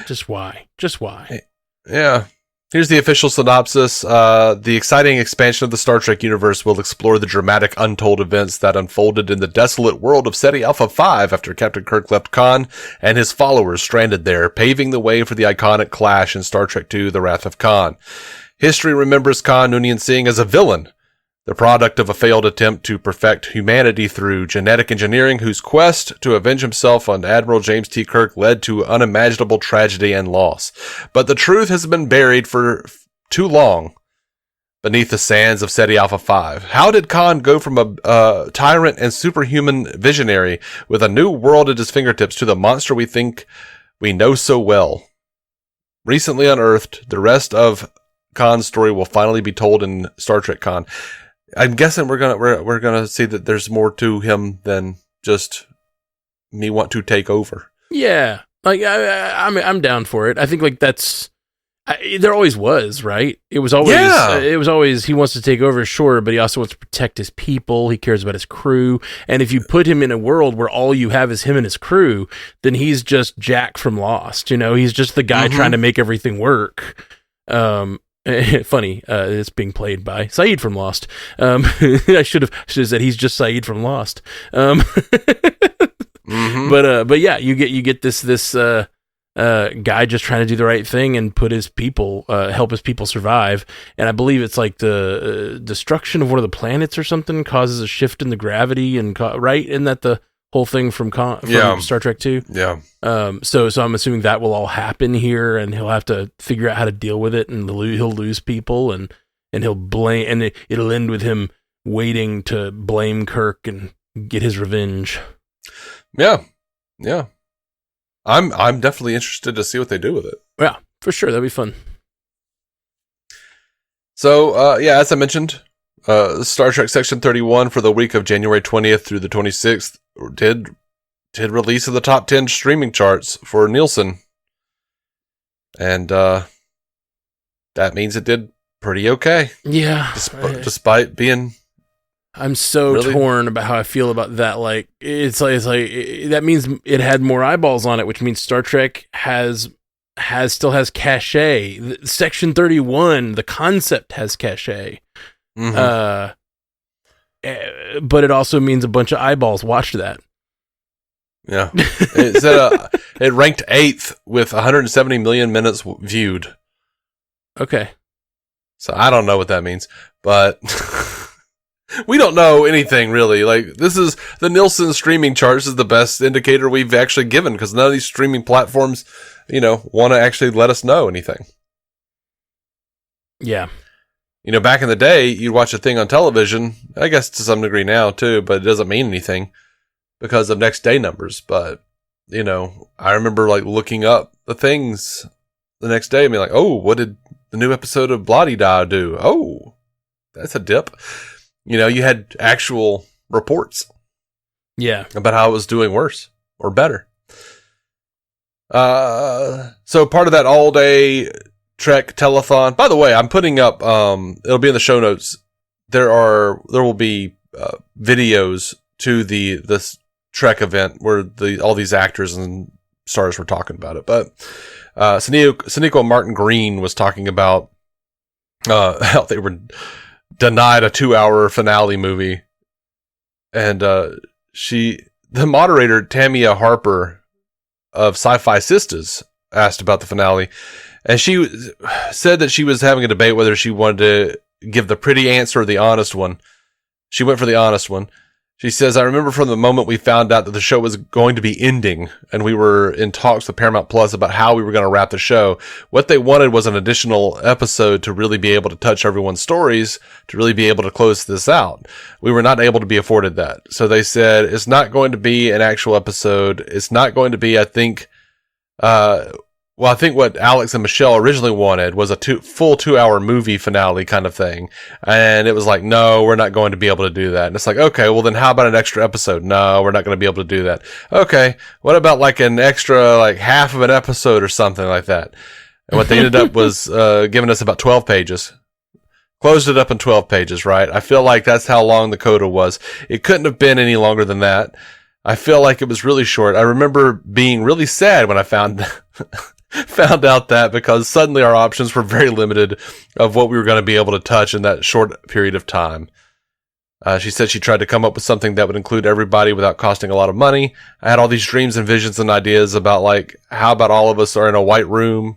Just why? Just why? Yeah. Here's the official synopsis. The exciting expansion of the Star Trek universe will explore the dramatic untold events that unfolded in the desolate world of SETI Alpha 5 after Captain Kirk left Khan and his followers stranded there, paving the way for the iconic clash in Star Trek II, The Wrath of Khan. History remembers Khan Noonien Singh as a villain, the product of a failed attempt to perfect humanity through genetic engineering, whose quest to avenge himself on Admiral James T. Kirk led to unimaginable tragedy and loss. But the truth has been buried for too long beneath the sands of SETI Alpha 5. How did Khan go from a tyrant and superhuman visionary with a new world at his fingertips to the monster we think we know so well? recently unearthed. The rest of Khan's story will finally be told in Star Trek Con. I'm guessing we're gonna see that there's more to him than just me want to take over. Yeah, like I'm down for it. I think like there always was, right? It was always he wants to take over, sure, but he also wants to protect his people. He cares about his crew, and if you put him in a world where all you have is him and his crew, then he's just Jack from Lost. He's just the guy trying to make everything work. Funny, it's being played by Saeed from Lost. I should have said he's just Saeed from Lost. But yeah, you get this guy just trying to do the right thing and put his people, help his people survive. And I believe it's like the destruction of one of the planets or something causes a shift in the gravity, and right? Isn't that the whole thing from Star Trek 2? Yeah. So I'm assuming that will all happen here, and he'll have to figure out how to deal with it, and he'll lose people, and he'll blame, and it'll end with him waiting to blame Kirk and get his revenge. Yeah. I'm definitely interested to see what they do with it. Yeah, for sure. That'd be fun. So, as I mentioned, Star Trek Section 31 for the week of January 20th through the 26th did release of the top 10 streaming charts for Nielsen. And that means it did pretty okay. Yeah. Despite being... I'm so really torn about how I feel about that. Like it's like that means it had more eyeballs on it, which means Star Trek still has cachet. Section 31, the concept has cachet. But it also means a bunch of eyeballs watched that. Yeah, it ranked 8th with 170 million minutes viewed. Okay, so I don't know what that means, but. We don't know anything really. Like, this is the Nielsen streaming charts is the best indicator we've actually given, because none of these streaming platforms, want to actually let us know anything. Yeah. Back in the day, you'd watch a thing on television, I guess to some degree now too, but it doesn't mean anything because of next day numbers. But, I remember like looking up the things the next day and being like, oh, what did the new episode of Blah-de-Da do? Oh, that's a dip. You had actual reports. Yeah. About how it was doing worse or better. So part of that all day Trek telethon. By the way, I'm putting up, it'll be in the show notes. There will be videos to this Trek event where all these actors and stars were talking about it. But, Sonequa Martin Green was talking about, how they were denied a 2-hour finale movie, and the moderator Tamia Harper of Sci-Fi Sisters asked about the finale, and she said that she was having a debate whether she wanted to give the pretty answer or the honest one. She went for the honest one. She says, I remember from the moment we found out that the show was going to be ending, and we were in talks with Paramount Plus about how we were going to wrap the show, what they wanted was an additional episode to really be able to touch everyone's stories, to really be able to close this out. We were not able to be afforded that. So they said, it's not going to be an actual episode. It's not going to be, I think what Alex and Michelle originally wanted was a full 2-hour movie finale kind of thing. And it was like, no, we're not going to be able to do that. And it's like, okay, well then how about an extra episode? No, we're not going to be able to do that. Okay, what about like an extra, like half of an episode or something like that? And what they ended up was giving us about 12 pages. Closed it up in 12 pages, right? I feel like that's how long the coda was. It couldn't have been any longer than that. I feel like it was really short. I remember being really sad when I found out that, because suddenly our options were very limited of what we were going to be able to touch in that short period of time. She said she tried to come up with something that would include everybody without costing a lot of money. I had all these dreams and visions and ideas about like, how about all of us are in a white room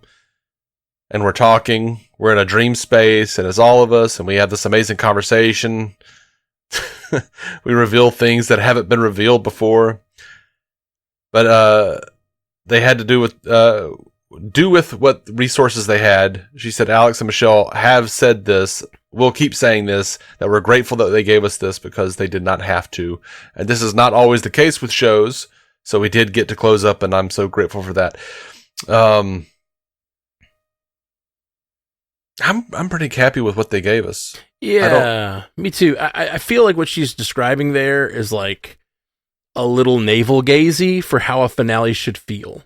and we're talking, we're in a dream space and it's all of us and we have this amazing conversation. We reveal things that haven't been revealed before. But, they had to do with what resources they had. She said, Alex and Michelle have said this. We'll keep saying this, that we're grateful that they gave us this because they did not have to. And this is not always the case with shows. So we did get to close up and I'm so grateful for that. I'm pretty happy with what they gave us. Yeah, me too. I feel like what she's describing there is like a little navel-gazy for how a finale should feel.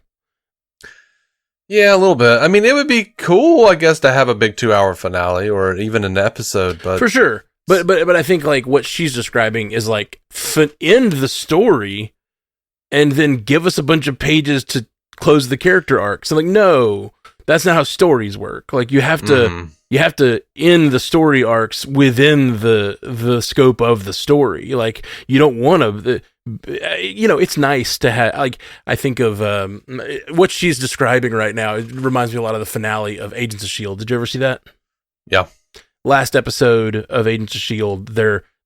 Yeah, a little bit. I mean, it would be cool, I guess, to have a big 2-hour finale or even an episode, but for sure. But I think like what she's describing is like end the story and then give us a bunch of pages to close the character arcs. And like, no, that's not how stories work. Like you have to end the story arcs within the scope of the story. Like you don't want to. It's nice to have, like, I think of what she's describing right now. It reminds me a lot of the finale of Agents of S.H.I.E.L.D. Did you ever see that? Yeah. Last episode of Agents of S.H.I.E.L.D.,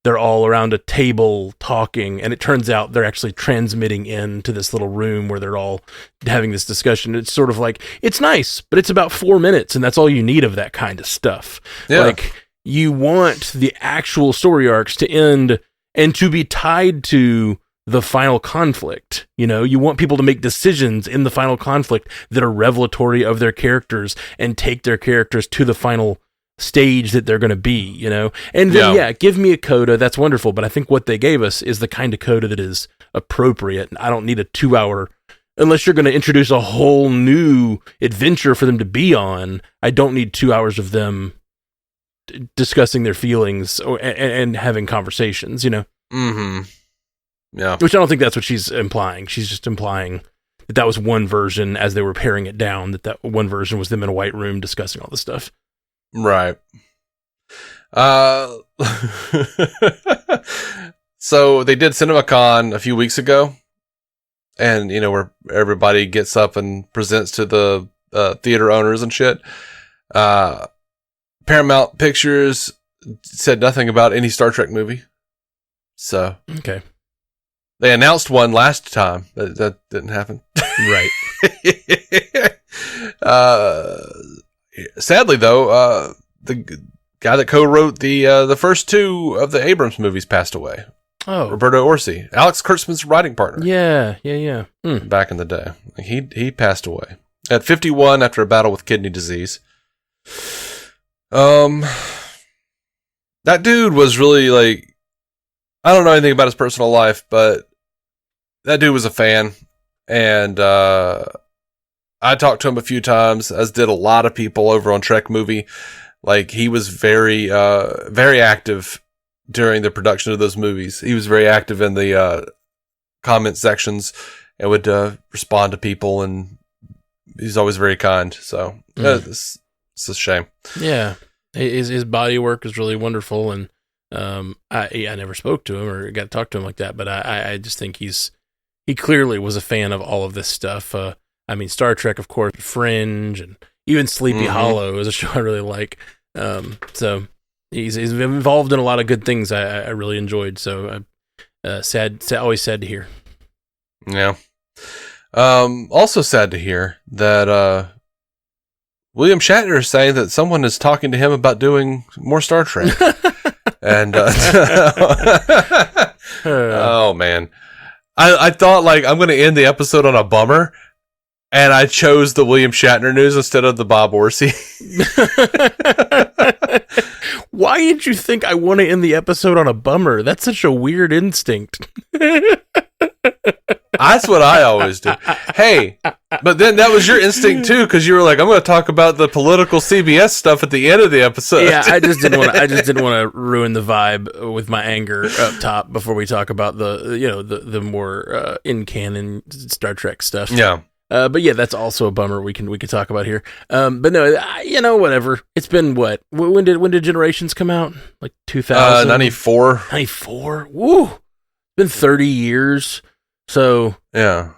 they're all around a table talking, and it turns out they're actually transmitting into this little room where they're all having this discussion. It's sort of like, it's nice, but it's about 4 minutes, and that's all you need of that kind of stuff. Yeah. Like, you want the actual story arcs to end and to be tied to the final conflict. You want people to make decisions in the final conflict that are revelatory of their characters and take their characters to the final stage that they're going to be, and then give me a coda. That's wonderful. But I think what they gave us is the kind of coda that is appropriate. And I don't need a 2-hour, unless you're going to introduce a whole new adventure for them to be on. I don't need 2 hours of them discussing their feelings and having conversations, Mm-hmm. Yeah. Which I don't think that's what she's implying. She's just implying that was one version as they were paring it down, that one version was them in a white room discussing all this stuff. Right. So they did CinemaCon a few weeks ago, and where everybody gets up and presents to the theater owners and shit. Paramount Pictures said nothing about any Star Trek movie. So okay. They announced one last time, but that didn't happen. Right. Sadly, though, the guy that co-wrote the first 2 of the Abrams movies passed away. Oh, Roberto Orci, Alex Kurtzman's writing partner. Yeah. Back in the day, he passed away at 51 after a battle with kidney disease. That dude was really like, I don't know anything about his personal life, but that dude was a fan, and I talked to him a few times, as did a lot of people over on Trek Movie. Like, he was very, very active during the production of those movies. He was very active in the comment sections and would respond to people, and he's always very kind. So it's a shame. Yeah, his body work is really wonderful, and I never spoke to him or got to talk to him like that, but I just think he clearly was a fan of all of this stuff. I mean, Star Trek, of course, Fringe, and even Sleepy Hollow is a show I really like. So he's involved in a lot of good things I really enjoyed. So always sad to hear. Yeah. Also sad to hear that William Shatner is saying that someone is talking to him about doing more Star Trek. And oh man, I thought like I'm going to end the episode on a bummer, and I chose the William Shatner news instead of the Bob Orci. Why did you think I want to end the episode on a bummer? That's such a weird instinct. That's what I always do. Hey, but then that was your instinct too, because you were like, "I'm going to talk about the political CBS stuff at the end of the episode." Yeah, I just didn't want to ruin the vibe with my anger up top before we talk about the more in canon Star Trek stuff. Yeah. But yeah, that's also a bummer we can talk about here. But no, whatever. It's been what? When did Generations come out? Like 2000? 94. 94. Woo! It's been 30 years. So yeah,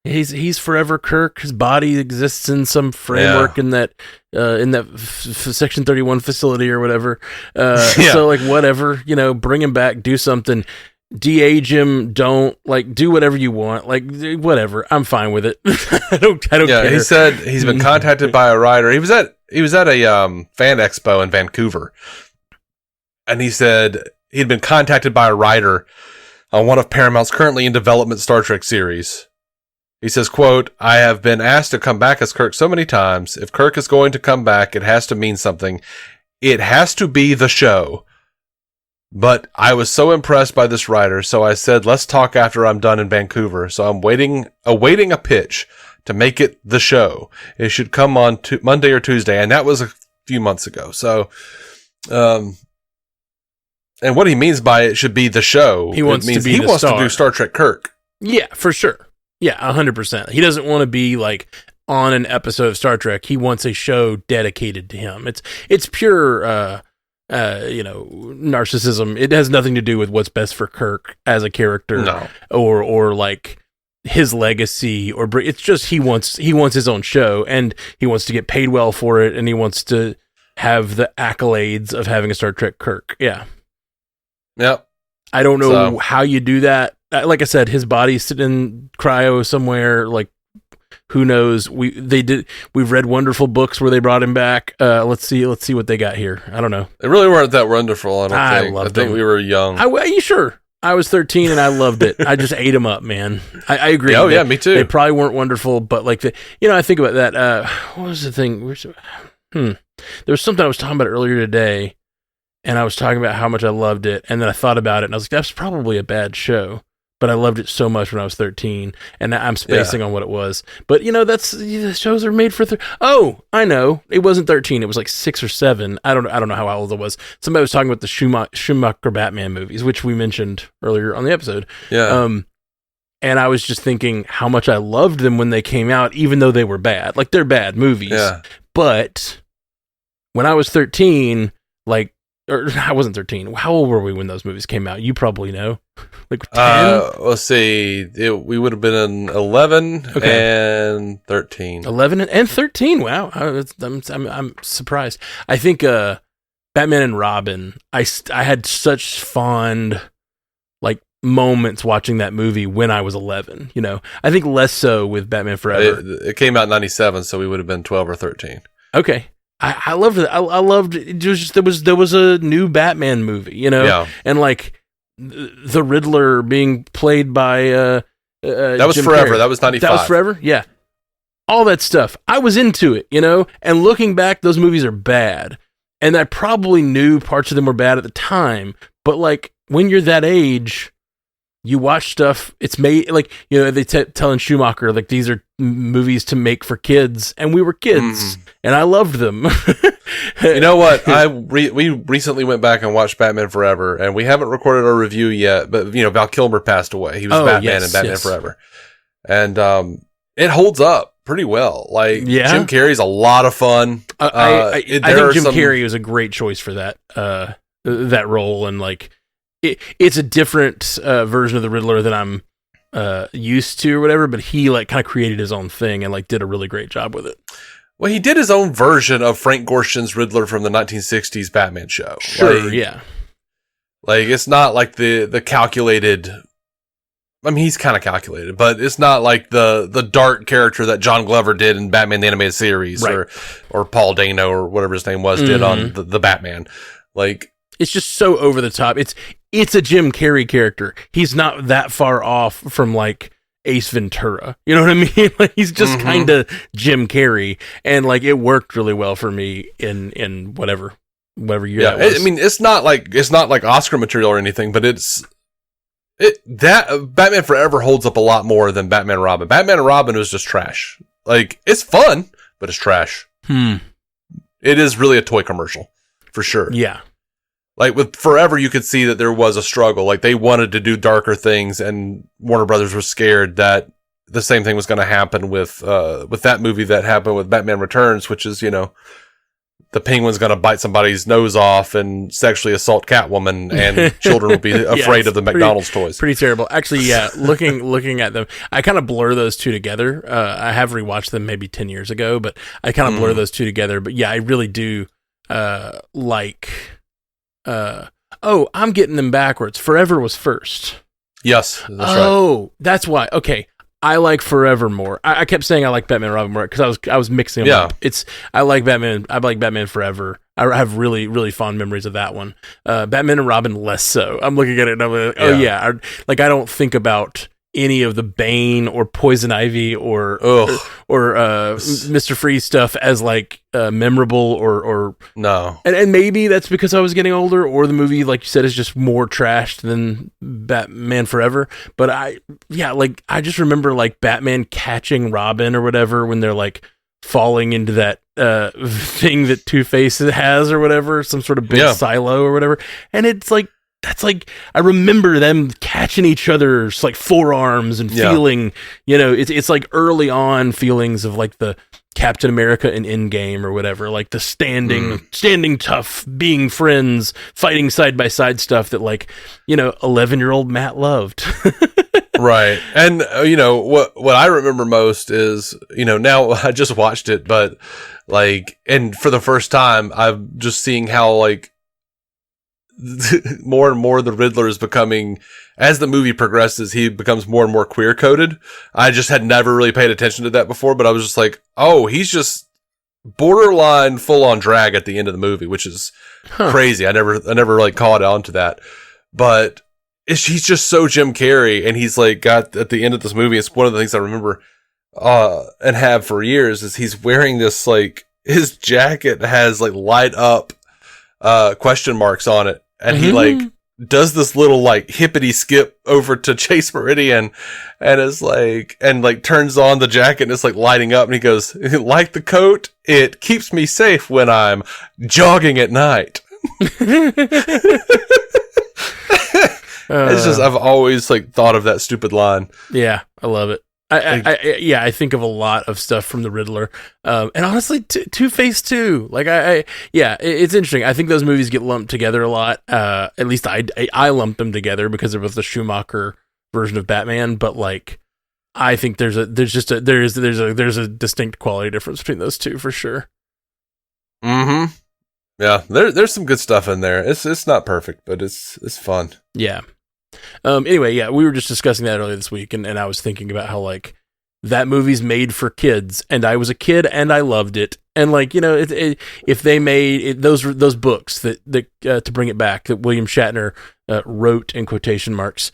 he's forever Kirk. His body exists in some framework in that Section 31 facility or whatever. So like whatever, bring him back, do something. De-age him, don't do whatever you want, whatever. I'm fine with it. I don't care. He said he's been contacted by a writer. He was at a fan expo in Vancouver, and he said he'd been contacted by a writer on one of Paramount's currently in development Star Trek series. He says, quote, "I have been asked to come back as Kirk so many times. If Kirk is going to come back, it has to mean something. It has to be the show. But I was so impressed by this writer, so I said, let's talk after I'm done in Vancouver. So I'm awaiting a pitch to make it the show. It should come on Monday or Tuesday." And that was a few months ago. So, and what he means by it should be the show. He wants to do Star Trek Kirk. Yeah, for sure. Yeah, 100%. He doesn't want to be like on an episode of Star Trek. He wants a show dedicated to him. It's pure, narcissism. It has nothing to do with what's best for Kirk as a character, or like his legacy, or it's just he wants his own show, and he wants to get paid well for it, and he wants to have the accolades of having a Star Trek Kirk. Yeah. Yep. I don't know how you do that. Like I said, his body's sitting in cryo somewhere. Like, who knows? We've read wonderful books where they brought him back. Let's see what they got here. I don't know. They really weren't that wonderful. I think. Loved I think them. we were young. Are you sure? I was 13 and I loved it. I just ate them up, man. I agree. Oh yeah, me too. They probably weren't wonderful, but like I think about that. What was the thing? There was something I was talking about earlier today, and I was talking about how much I loved it, and then I thought about it, and I was like, that's probably a bad show, but I loved it so much when I was 13, and I'm spacing on what it was. But the shows are made for. Oh, I know, it wasn't 13; it was like 6 or 7. I don't know how old it was. Somebody was talking about the Schumacher Batman movies, which we mentioned earlier on the episode. Yeah. And I was just thinking how much I loved them when they came out, even though they were bad. Like, they're bad movies. Yeah. But when I was 13, or I wasn't 13. How old were we when those movies came out? You probably know. Like 10? Let's see. We would have been in 11 and 13. 11 and 13. Wow. I'm surprised. I think Batman and Robin, I had such fond moments watching that movie when I was 11. I think less so with Batman Forever. It came out in 97, so we would have been 12 or 13. Okay. I loved it. I loved it. Just, there was a new Batman movie, and like the Riddler being played by that was Jim Forever. Carrey. That was 95. That was Forever. Yeah, all that stuff. I was into it, And looking back, those movies are bad, and I probably knew parts of them were bad at the time. But like when you're that age, you watch stuff. It's made they telling Schumacher like these are movies to make for kids, and we were kids, and I loved them. You know what? We recently went back and watched Batman Forever, and we haven't recorded our review yet. But Val Kilmer passed away. He was Batman in Batman Forever, and it holds up pretty well. Like Jim Carrey's a lot of fun. I think Jim Carrey was a great choice for that role, and like. It's a different version of the Riddler than I'm used to or whatever, but he kind of created his own thing and did a really great job with it. Well, he did his own version of Frank Gorshin's Riddler from the 1960s Batman show. Sure, yeah. It's not like the calculated. I mean, he's kind of calculated, but it's not like the dark character that John Glover did in Batman the Animated Series, right. or Paul Dano or whatever his name was did on the Batman. It's just so over the top. It's a Jim Carrey character. He's not that far off from Ace Ventura. You know what I mean? He's just kind of Jim Carrey, and it worked really well for me in whatever year that was. I mean, it's not like Oscar material or anything, but that Batman Forever holds up a lot more than Batman and Robin. Batman and Robin was just trash. It's fun, but it's trash. It is really a toy commercial for sure. Yeah. With Forever, you could see that there was a struggle. They wanted to do darker things, and Warner Brothers was scared that the same thing was going to happen with that movie that happened with Batman Returns, which is, the Penguin's going to bite somebody's nose off and sexually assault Catwoman, and children will be afraid of the McDonald's toys. Pretty terrible. Actually, yeah, looking at them, I kind of blur those two together. I have rewatched them maybe 10 years ago, but I kind of blur those two together. But yeah, I really do I'm getting them backwards. Forever was first. Yes, that's right. Oh, that's why. Okay, I like Forever more. I kept saying I like Batman and Robin more because I was mixing them up. I like Batman. I like Batman Forever. I have really, really fond memories of that one. Batman and Robin less so. I'm looking at it and I'm like, I don't think about any of the Bane or Poison Ivy or Mr. Freeze stuff as like memorable or no. And maybe that's because I was getting older, or the movie, like you said, is just more trashed than Batman Forever. But I just remember like Batman catching Robin or whatever when they're like falling into that thing that Two-Face has or whatever, some sort of big silo or whatever. And it's like, that's like, I remember them catching each other's like forearms and feeling, it's like early on feelings of like the Captain America in Endgame or whatever, like the standing tough, being friends, fighting side by side stuff that like, 11-year-old Matt loved. Right. And, what I remember most is, now I just watched it, but like, and for the first time, I'm just seeing how like, more and more the Riddler is becoming, as the movie progresses, he becomes more and more queer coded. I just had never really paid attention to that before, but I was just like, oh, he's just borderline full on drag at the end of the movie, which is crazy. I never like caught on to that, but he's just so Jim Carrey, and he's like got at the end of this movie. It's one of the things I remember, and have for years, is he's wearing this, like, his jacket has like light up, question marks on it. And he like does this little like hippity skip over to Chase Meridian, and is like, and like turns on the jacket and it's like lighting up, and he goes, like the coat, it keeps me safe when I'm jogging at night. It's just, I've always like thought of that stupid line. Yeah, I love it. I think of a lot of stuff from the Riddler, and honestly, Two-Face too. Like, it's interesting. I think those movies get lumped together a lot. At least I lumped them together because it was the Schumacher version of Batman. But like, I think there's a distinct quality difference between those two for sure. Mm-hmm. Yeah, there's some good stuff in there. It's not perfect, but it's fun. Yeah. Anyway, we were just discussing that earlier this week, and I was thinking about how like that movie's made for kids, and I was a kid and I loved it, and like, if they made those books that to bring it back, that William Shatner wrote in quotation marks,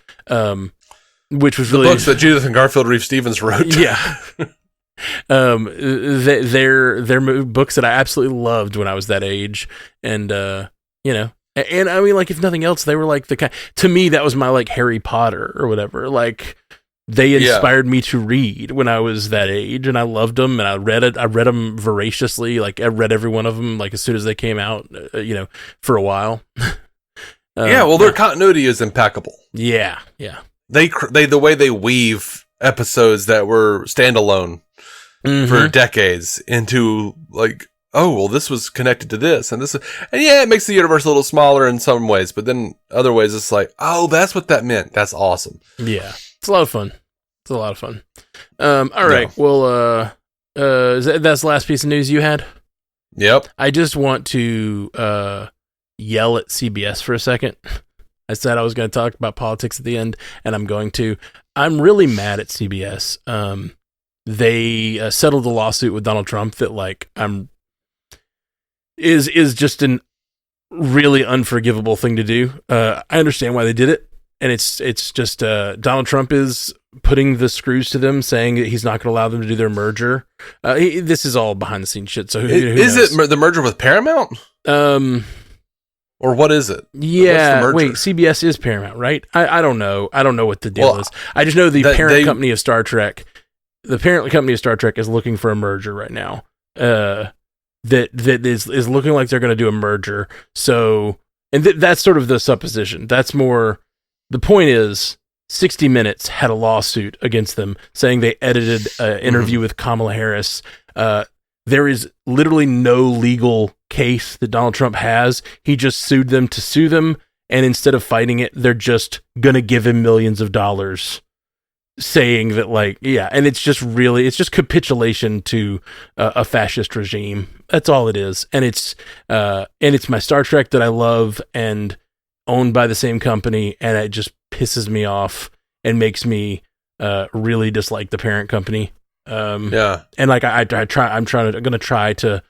which was really the books that Judith and Garfield Reeve Stevens wrote. Yeah. They're books that I absolutely loved when I was that age, and and I mean, like, if nothing else, they were like the kind, to me, that was my like Harry Potter or whatever. Like, they inspired me to read when I was that age, and I loved them, and I read them voraciously. Like, I read every one of them, like, as soon as they came out, for a while. Their continuity is impeccable. Yeah. They the way they weave episodes that were standalone for decades into like, oh, well, this was connected to this and this, and it makes the universe a little smaller in some ways, but then other ways it's like, oh, that's what that meant. That's awesome. Yeah, it's a lot of fun. All right. Well, that's the last piece of news you had? Yep. I just want to yell at CBS for a second. I said I was going to talk about politics at the end, and I'm going to. I'm really mad at CBS. They settled a lawsuit with Donald Trump that, like, is just an really unforgivable thing to do. I understand why they did it, and it's just Donald Trump is putting the screws to them, saying that he's not going to allow them to do their merger. This is all behind the scenes shit. So who is knows? It the merger with Paramount? Or what is it? Yeah, wait, CBS is Paramount, right? I don't know. I don't know what the deal is. I just know the parent company of Star Trek. The parent company of Star Trek is looking for a merger right now. That is looking like they're going to do a merger. So, and that's sort of the supposition. That's more. The point is, 60 Minutes had a lawsuit against them saying they edited an interview with Kamala Harris. There is literally no legal case that Donald Trump has. He just sued them to sue them, and instead of fighting it, they're just going to give him millions of dollars, saying that, like, and it's just capitulation to a fascist regime. That's all it is. And it's my Star Trek that I love and owned by the same company, and it just pisses me off and makes me really dislike the parent company. And like I'm going to try to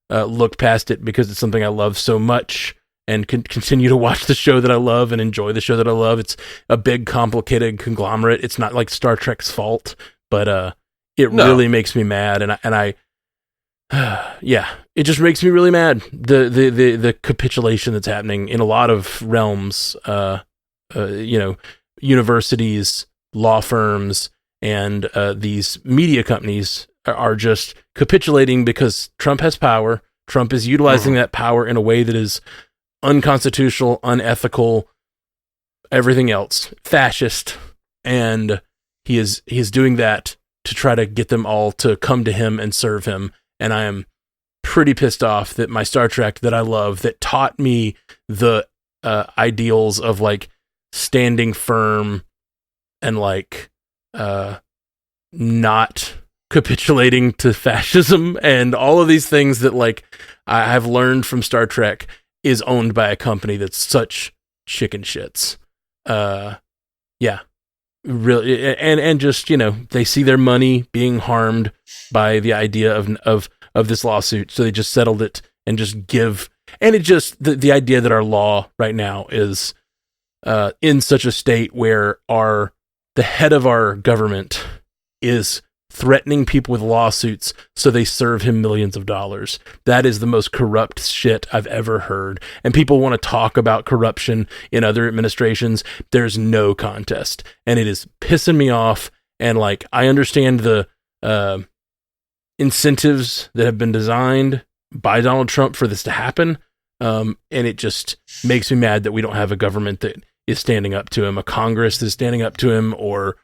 look past it because it's something I love so much, and continue to watch the show that I love and enjoy the show that I love. It's a big, complicated conglomerate. It's not like Star Trek's fault, but it really makes me mad, and I yeah, it just makes me really mad. The capitulation that's happening in a lot of realms, universities, law firms, and these media companies are just capitulating because Trump has power. Trump is utilizing that power in a way that is unconstitutional, unethical, everything else, fascist, and he is doing that to try to get them all to come to him and serve him. And I am pretty pissed off that my Star Trek that I love, that taught me the ideals of like standing firm and like not capitulating to fascism and all of these things that like I have learned from Star Trek, is owned by a company that's such chicken shits. Yeah, really. And just, they see their money being harmed by the idea of this lawsuit. So they just settled it and just give, and it just, the idea that our law right now is in such a state where the head of our government is threatening people with lawsuits so they serve him millions of dollars. That is the most corrupt shit I've ever heard. And people want to talk about corruption in other administrations. There's no contest. And it is pissing me off. And like, I understand the incentives that have been designed by Donald Trump for this to happen. And it just makes me mad that we don't have a government that is standing up to him, a Congress that's standing up to him, or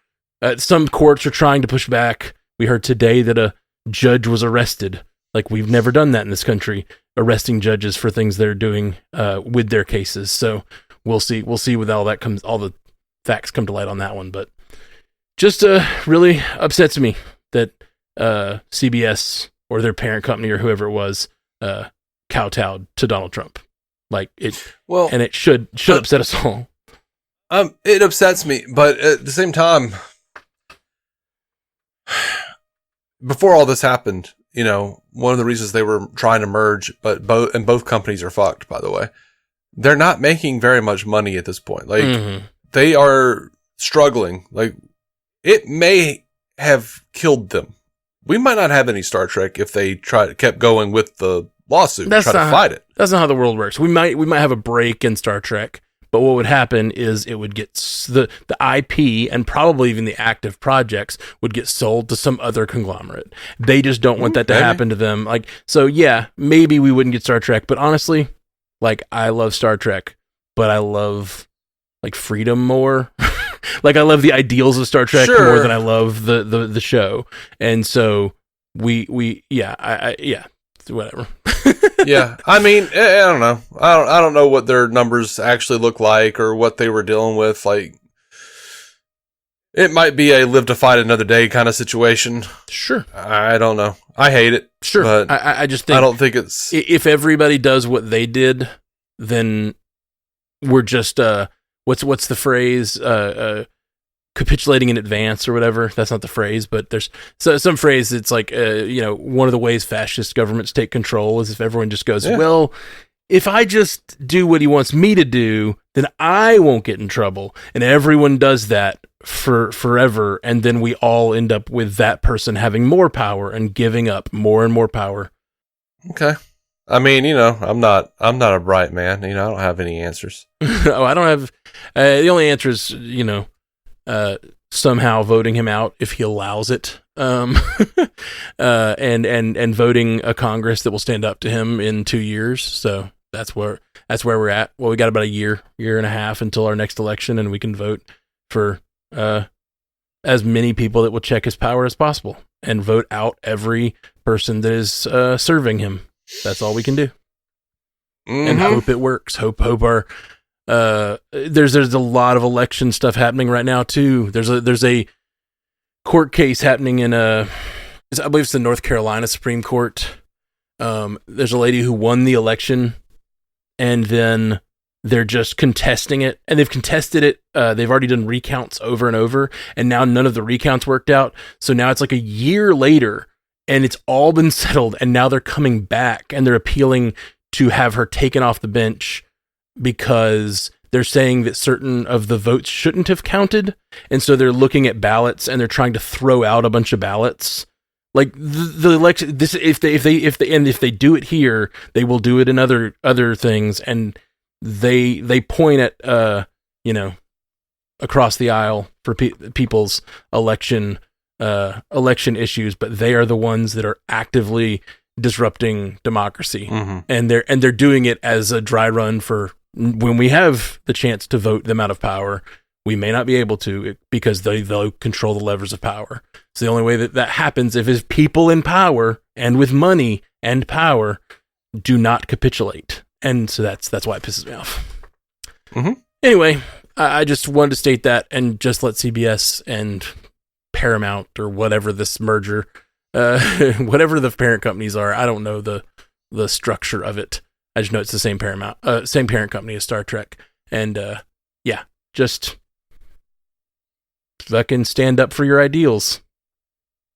some courts are trying to push back. We heard today that a judge was arrested. Like, we've never done that in this country, arresting judges for things they're doing with their cases. So we'll see with all that comes, all the facts come to light on that one. But just really upsets me that CBS or their parent company or whoever it was kowtowed to Donald Trump. Like it, and it should upset us all. It upsets me, but at the same time, before all this happened, one of the reasons they were trying to merge, but both companies are fucked, by the way. They're not making very much money at this point. Like, they are struggling. Like, it may have killed them. We might not have any Star Trek if they kept going with the lawsuit, to fight it. That's not how the world works. We might have a break in Star Trek. But what would happen is it would get the IP and probably even the active projects would get sold to some other conglomerate. They just don't want that to happen to them. Like, so yeah, maybe we wouldn't get Star Trek, but honestly, like, I love Star Trek, but I love like freedom more. Like, I love the ideals of Star Trek more than I love the show. And so whatever. Yeah, I mean, I don't know. I don't know what their numbers actually look like or what they were dealing with. Like, it might be a live to fight another day kind of situation. Sure. I don't know. I hate it. Sure. But I just think, I don't think it's, if everybody does what they did, then we're just what's the phrase? Capitulating in advance or whatever. That's not the phrase, but there's some phrase that's like, one of the ways fascist governments take control is if everyone just goes, well, if I just do what he wants me to do, then I won't get in trouble. And everyone does that for forever. And then we all end up with that person having more power and giving up more and more power. Okay. I mean, I'm not a bright man. I don't have any answers. No, I don't have, the only answer is, somehow voting him out if he allows it, and voting a Congress that will stand up to him in 2 years. So that's where we're at. Well, we got about a year and a half until our next election, and we can vote for as many people that will check his power as possible and vote out every person that is serving him. That's all we can do, and hope it works. Hope our there's a lot of election stuff happening right now too. There's a court case happening in I believe it's the North Carolina Supreme Court. There's a lady who won the election, and then they're just contesting it, and they've contested it. They've already done recounts over and over, and now none of the recounts worked out. So now it's like a year later, and it's all been settled, and now they're coming back and they're appealing to have her taken off the bench. because they're saying that certain of the votes shouldn't have counted, and so they're looking at ballots and they're trying to throw out a bunch of ballots. Like the election, this if they do it here, they will do it in other things, and they point at across the aisle for people's election issues, but they are the ones that are actively disrupting democracy, and they're doing it as a dry run for when we have the chance to vote them out of power. We may not be able to because they'll control the levers of power. So the only way that happens if people in power and with money and power do not capitulate, and so that's why it pisses me off. Anyway, I just wanted to state that and just let CBS and Paramount or whatever this merger, whatever the parent companies are, I don't know the structure of it. I just know it's the same same parent company as Star Trek, and just fucking stand up for your ideals.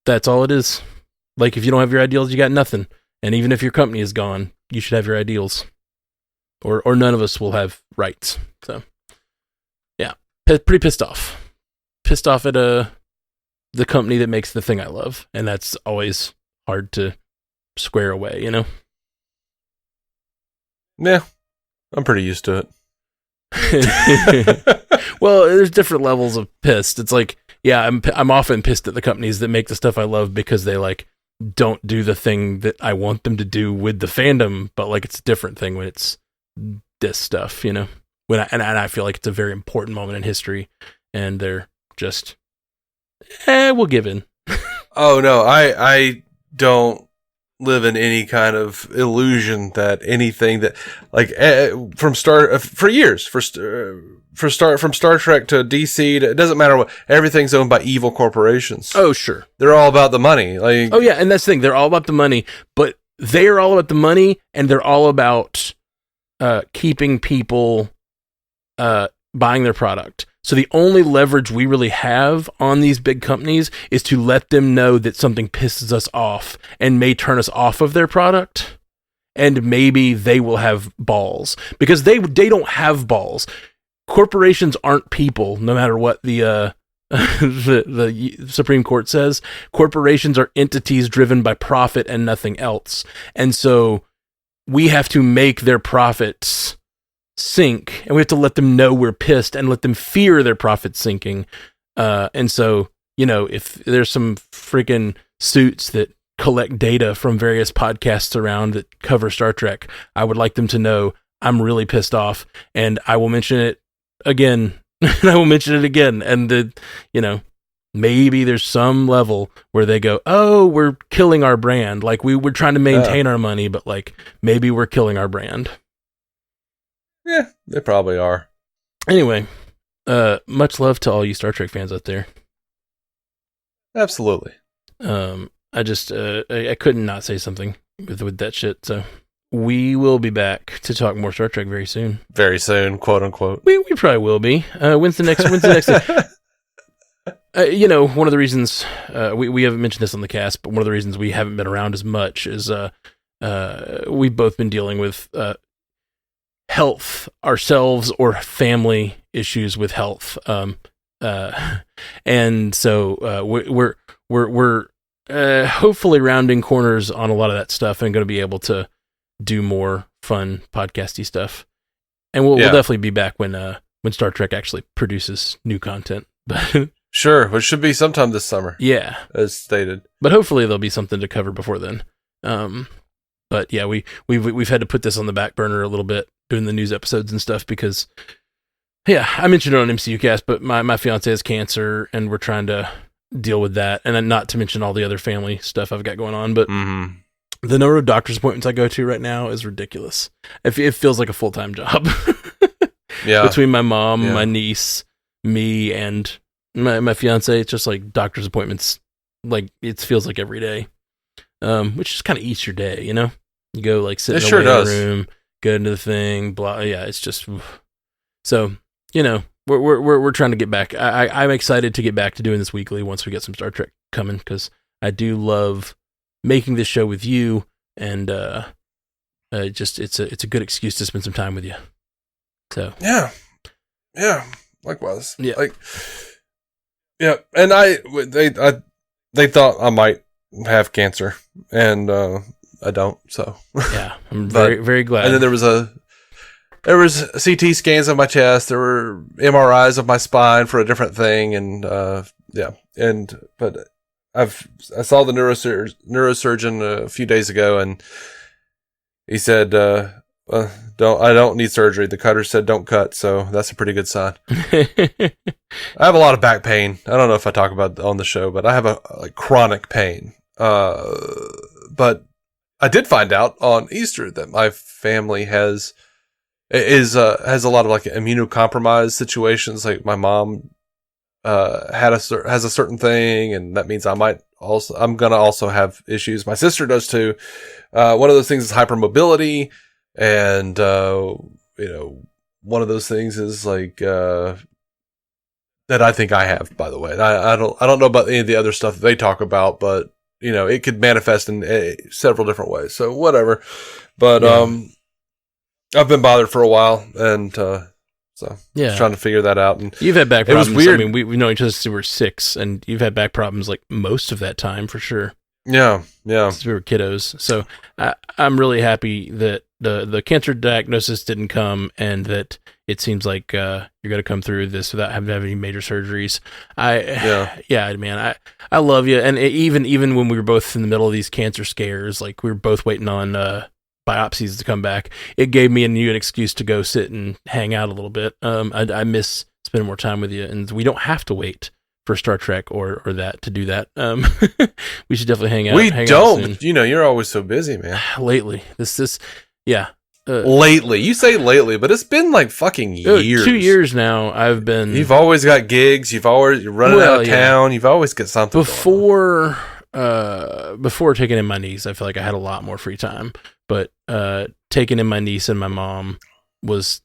That's all it is. Like, if you don't have your ideals, you got nothing. And even if your company is gone, you should have your ideals, or none of us will have rights. So, yeah, pretty pissed off at the company that makes the thing I love, and that's always hard to square away, Yeah, I'm pretty used to it. Well, there's different levels of pissed. It's like, yeah, I'm often pissed at the companies that make the stuff I love because they like don't do the thing that I want them to do with the fandom, but like it's a different thing when it's this stuff, when I feel like it's a very important moment in history, and they're just, we'll give in. Oh no, I don't live in any kind of illusion that anything that like from Star Trek to DC to, it doesn't matter what, everything's owned by evil corporations. Oh sure, they're all about the money. Like, oh yeah, and that's the thing, they're all about the money, but they are all about the money, and they're all about keeping people buying their product. So the only leverage we really have on these big companies is to let them know that something pisses us off and may turn us off of their product, and maybe they will have balls, because they don't have balls. Corporations aren't people, no matter what the Supreme Court says. Corporations are entities driven by profit and nothing else, and so we have to make their profits sink, and we have to let them know we're pissed and let them fear their profits sinking. And so, if there's some freaking suits that collect data from various podcasts around that cover Star Trek, I would like them to know I'm really pissed off, and I will mention it again, and I will mention it again, and maybe there's some level where they go, oh, we're killing our brand. Like, we're trying to maintain our money, but like, maybe we're killing our brand. Yeah, they probably are. Anyway, much love to all you Star Trek fans out there. Absolutely. I just I couldn't not say something with that shit. So we will be back to talk more Star Trek very soon. Very soon, quote unquote. We probably will be. When's the next one of the reasons we haven't mentioned this on the cast, but one of the reasons we haven't been around as much is we've both been dealing with health ourselves, or family issues with health, and so we're hopefully rounding corners on a lot of that stuff, and going to be able to do more fun podcasty stuff, and we'll definitely be back when Star Trek actually produces new content. But sure, which should be sometime this summer. Yeah, as stated. But hopefully there'll be something to cover before then. But yeah, we've had to put this on the back burner a little bit, doing the news episodes and stuff, because I mentioned it on MCU Cast, but my fiance has cancer, and we're trying to deal with that, and then not to mention all the other family stuff I've got going on. But the number of doctor's appointments I go to right now is ridiculous. It feels like a full-time job. Yeah, between my mom, my niece, me, and my fiance, it's just like doctor's appointments. Like, it feels like every day, which just kind of eats your day, You go like sit in the waiting room, go into the thing, blah. Yeah, it's just so we're trying to get back. I'm excited to get back to doing this weekly once we get some Star Trek coming, because I do love making this show with you, and it's a good excuse to spend some time with you. So yeah, likewise. Yeah. Yeah, and they thought I might have cancer, and I don't. So yeah, I'm very glad. And then there was CT scans of my chest. There were MRIs of my spine for a different thing, and but I saw the neurosurgeon a few days ago, and he said, I don't need surgery. The cutter said don't cut, so that's a pretty good sign. I have a lot of back pain. I don't know if I talk about it on the show, but I have a chronic pain. But I did find out on Easter that my family has a lot of like immunocompromised situations. Like my mom has a certain thing, and that means I'm gonna also have issues. My sister does too. One of those things is hypermobility, and one of those things is like that I think I have. By the way, I don't know about any of the other stuff that they talk about, but it could manifest in several different ways. So whatever, but I've been bothered for a while, and so just trying to figure that out. And you've had back problems. It was weird. I mean, we've known each other since we were 6, and you've had back problems like most of that time for sure. Yeah. Since we were kiddos. So I'm really happy that the cancer diagnosis didn't come, and that it seems like you're going to come through this without having to have any major surgeries. Man, I love you. And even when we were both in the middle of these cancer scares, like we were both waiting on biopsies to come back, it gave me and you an excuse to go sit and hang out a little bit. I miss spending more time with you, and we don't have to wait for Star Trek or that to do that. We should definitely hang out. We don't, but you're always so busy, man. Lately, lately, you say lately, but it's been like fucking years. 2 years now. I've been. You've always got gigs. You're running out of town. You've always got something. Before taking in my niece, I feel like I had a lot more free time. But taking in my niece and my mom was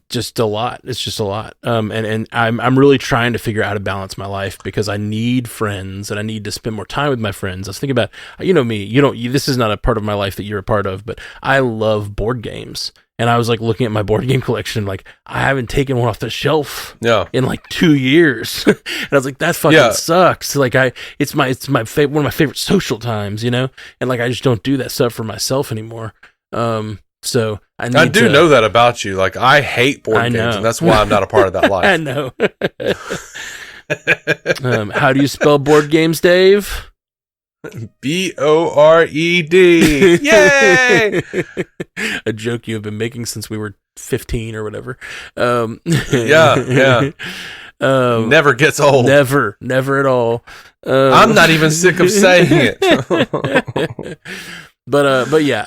just a lot. It's just a lot. And I'm really trying to figure out how to balance my life, because I need friends and I need to spend more time with my friends. I was thinking about, me, this is not a part of my life that you're a part of, but I love board games. And I was like looking at my board game collection, like I haven't taken one off the shelf in like 2 years. And I was like, that fucking sucks. Like it's one of my favorite social times, and like I just don't do that stuff for myself anymore. So I do know that about you. Like I hate board games, and that's why I'm not a part of that life. I know. How do you spell board games, Dave? BORED. Yay! A joke you have been making since we were 15 or whatever. Yeah. Never gets old. Never at all. I'm not even sick of saying it. But yeah,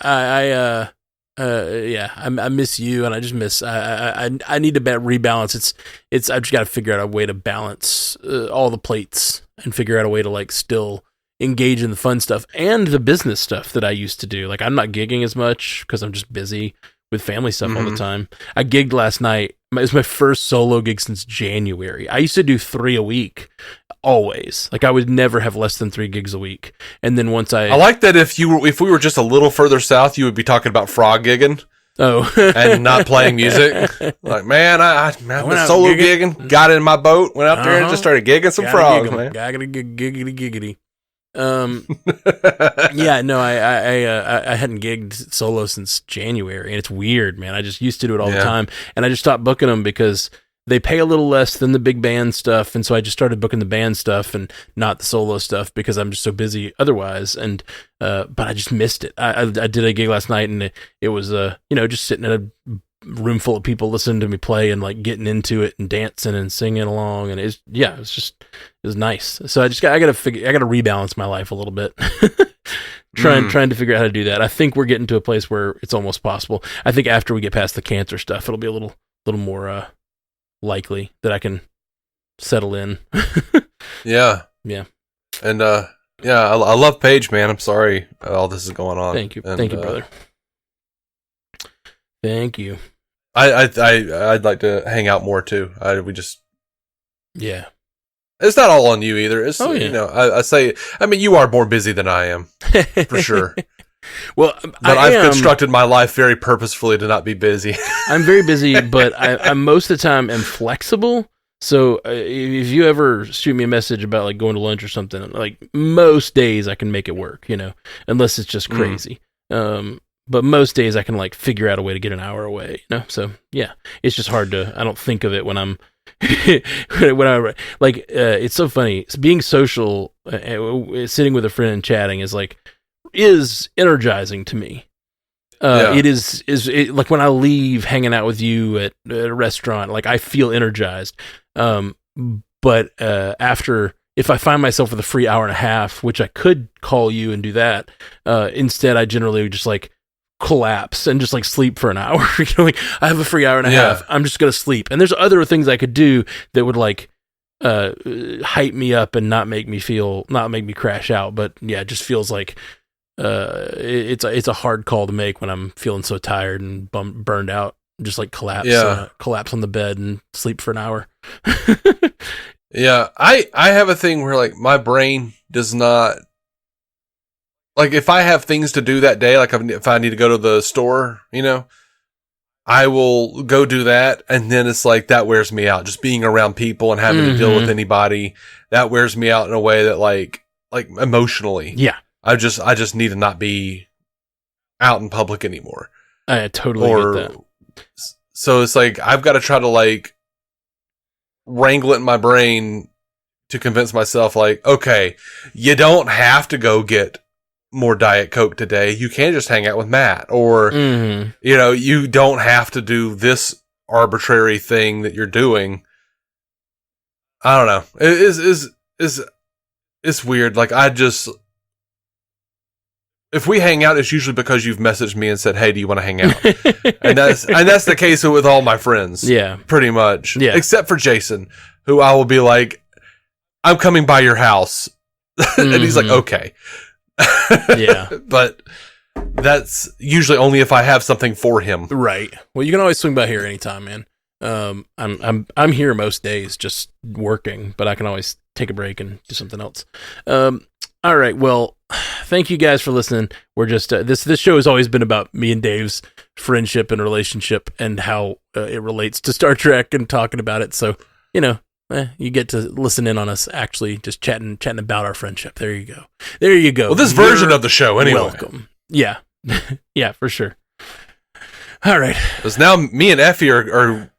I miss you, and I just miss. I need to rebalance. I've just got to figure out a way to balance all the plates and figure out a way to like still engage in the fun stuff and the business stuff that I used to do. Like I'm not gigging as much because I'm just busy with family stuff all the time. I gigged last night. It was my first solo gig since January. I used to do 3 a week. Always. Like I would never have less than 3 gigs a week. And then once I like that if we were just a little further south, you would be talking about frog gigging. Oh. And not playing music. Like, man, I went solo gigging, got in my boat, went out there and just started gigging some frogs, man. Giggity. I hadn't gigged solo since January, and it's weird, man. I just used to do it all the time, and I just stopped booking them because they pay a little less than the big band stuff, and so I just started booking the band stuff and not the solo stuff because I'm just so busy otherwise. And but I just missed it. I did a gig last night, and it was just sitting in a room full of people listening to me play and like getting into it and dancing and singing along, and it was nice. So I got to rebalance my life a little bit. trying to figure out how to do that. I think we're getting to a place where it's almost possible. I think after we get past the cancer stuff, it'll be a little more likely that I can settle in. Yeah. And I love Paige, man. I'm sorry all this is going on. Thank you, brother. Thank you. I'd like to hang out more too. Yeah. It's not all on you either. It's I say, you are more busy than I am, for sure. Well, but I've constructed my life very purposefully to not be busy. I'm very busy, but I most of the time am flexible. So if you ever shoot me a message about like going to lunch or something, like most days I can make it work, unless it's just crazy. But most days I can like figure out a way to get an hour away, So yeah, it's just hard I don't think of it when I'm, it's so funny. Being social, sitting with a friend and chatting is energizing to me. It is like when I leave hanging out with you at a restaurant, like I feel energized. But after, if I find myself with a free hour and a half, which I could call you and do that, instead I generally just like collapse and just like sleep for an hour. I have a free hour and a half. I'm just going to sleep. And there's other things I could do that would like, hype me up and not make me crash out. But yeah, it just feels like, it's a hard call to make when I'm feeling so tired and burned out. Just like collapse on the bed and sleep for an hour. Yeah, I have a thing where like my brain does not, like if I have things to do that day, like if I need to go to the store, I will go do that, and then it's like that wears me out. Just being around people and having to deal with anybody, that wears me out in a way that like emotionally. Yeah. I just need to not be out in public anymore. I totally get that. So it's like I've got to try to like wrangle it in my brain to convince myself like, okay, you don't have to go get more Diet Coke today. You can just hang out with Matt, or you don't have to do this arbitrary thing that you're doing. I don't know. It's weird. Like if we hang out, it's usually because you've messaged me and said, "Hey, do you want to hang out?" and that's the case with all my friends. Yeah, pretty much. Yeah, except for Jason, who I will be like, "I'm coming by your house," and he's like, "Okay." Yeah, but that's usually only if I have something for him. Right. Well, you can always swing by here anytime, man. I'm here most days, just working, but I can always take a break and do something else. All right. Well, thank you guys for listening. We're just this show has always been about me and Dave's friendship and relationship and how it relates to Star Trek and talking about it. So you get to listen in on us actually just chatting about our friendship. There you go. Well, this version of the show, anyway. Welcome. Yeah, yeah, for sure. All right. Because now me and Effie are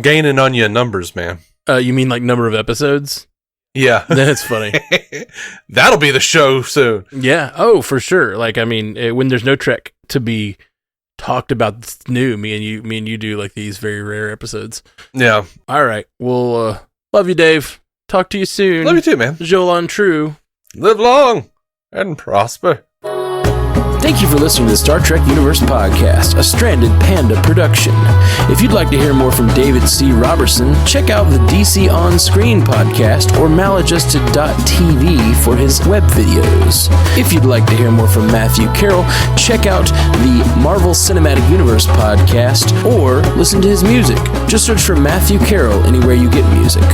gaining on you in numbers, man. You mean like number of episodes? Yeah. That's funny. That'll be the show soon. Yeah. Oh, for sure. Like, I mean, when there's no Trek to be talked about that's new, me and you do like these very rare episodes. Yeah. All right. Well, love you, Dave. Talk to you soon. Love you too, man. Jolan True. Live long and prosper. Thank you for listening to the Star Trek Universe Podcast, a Stranded Panda production. If you'd like to hear more from David C. Robertson, check out the DC On Screen podcast or maladjusted.tv for his web videos. If you'd like to hear more from Matthew Carroll, check out the Marvel Cinematic Universe podcast or listen to his music. Just search for Matthew Carroll anywhere you get music.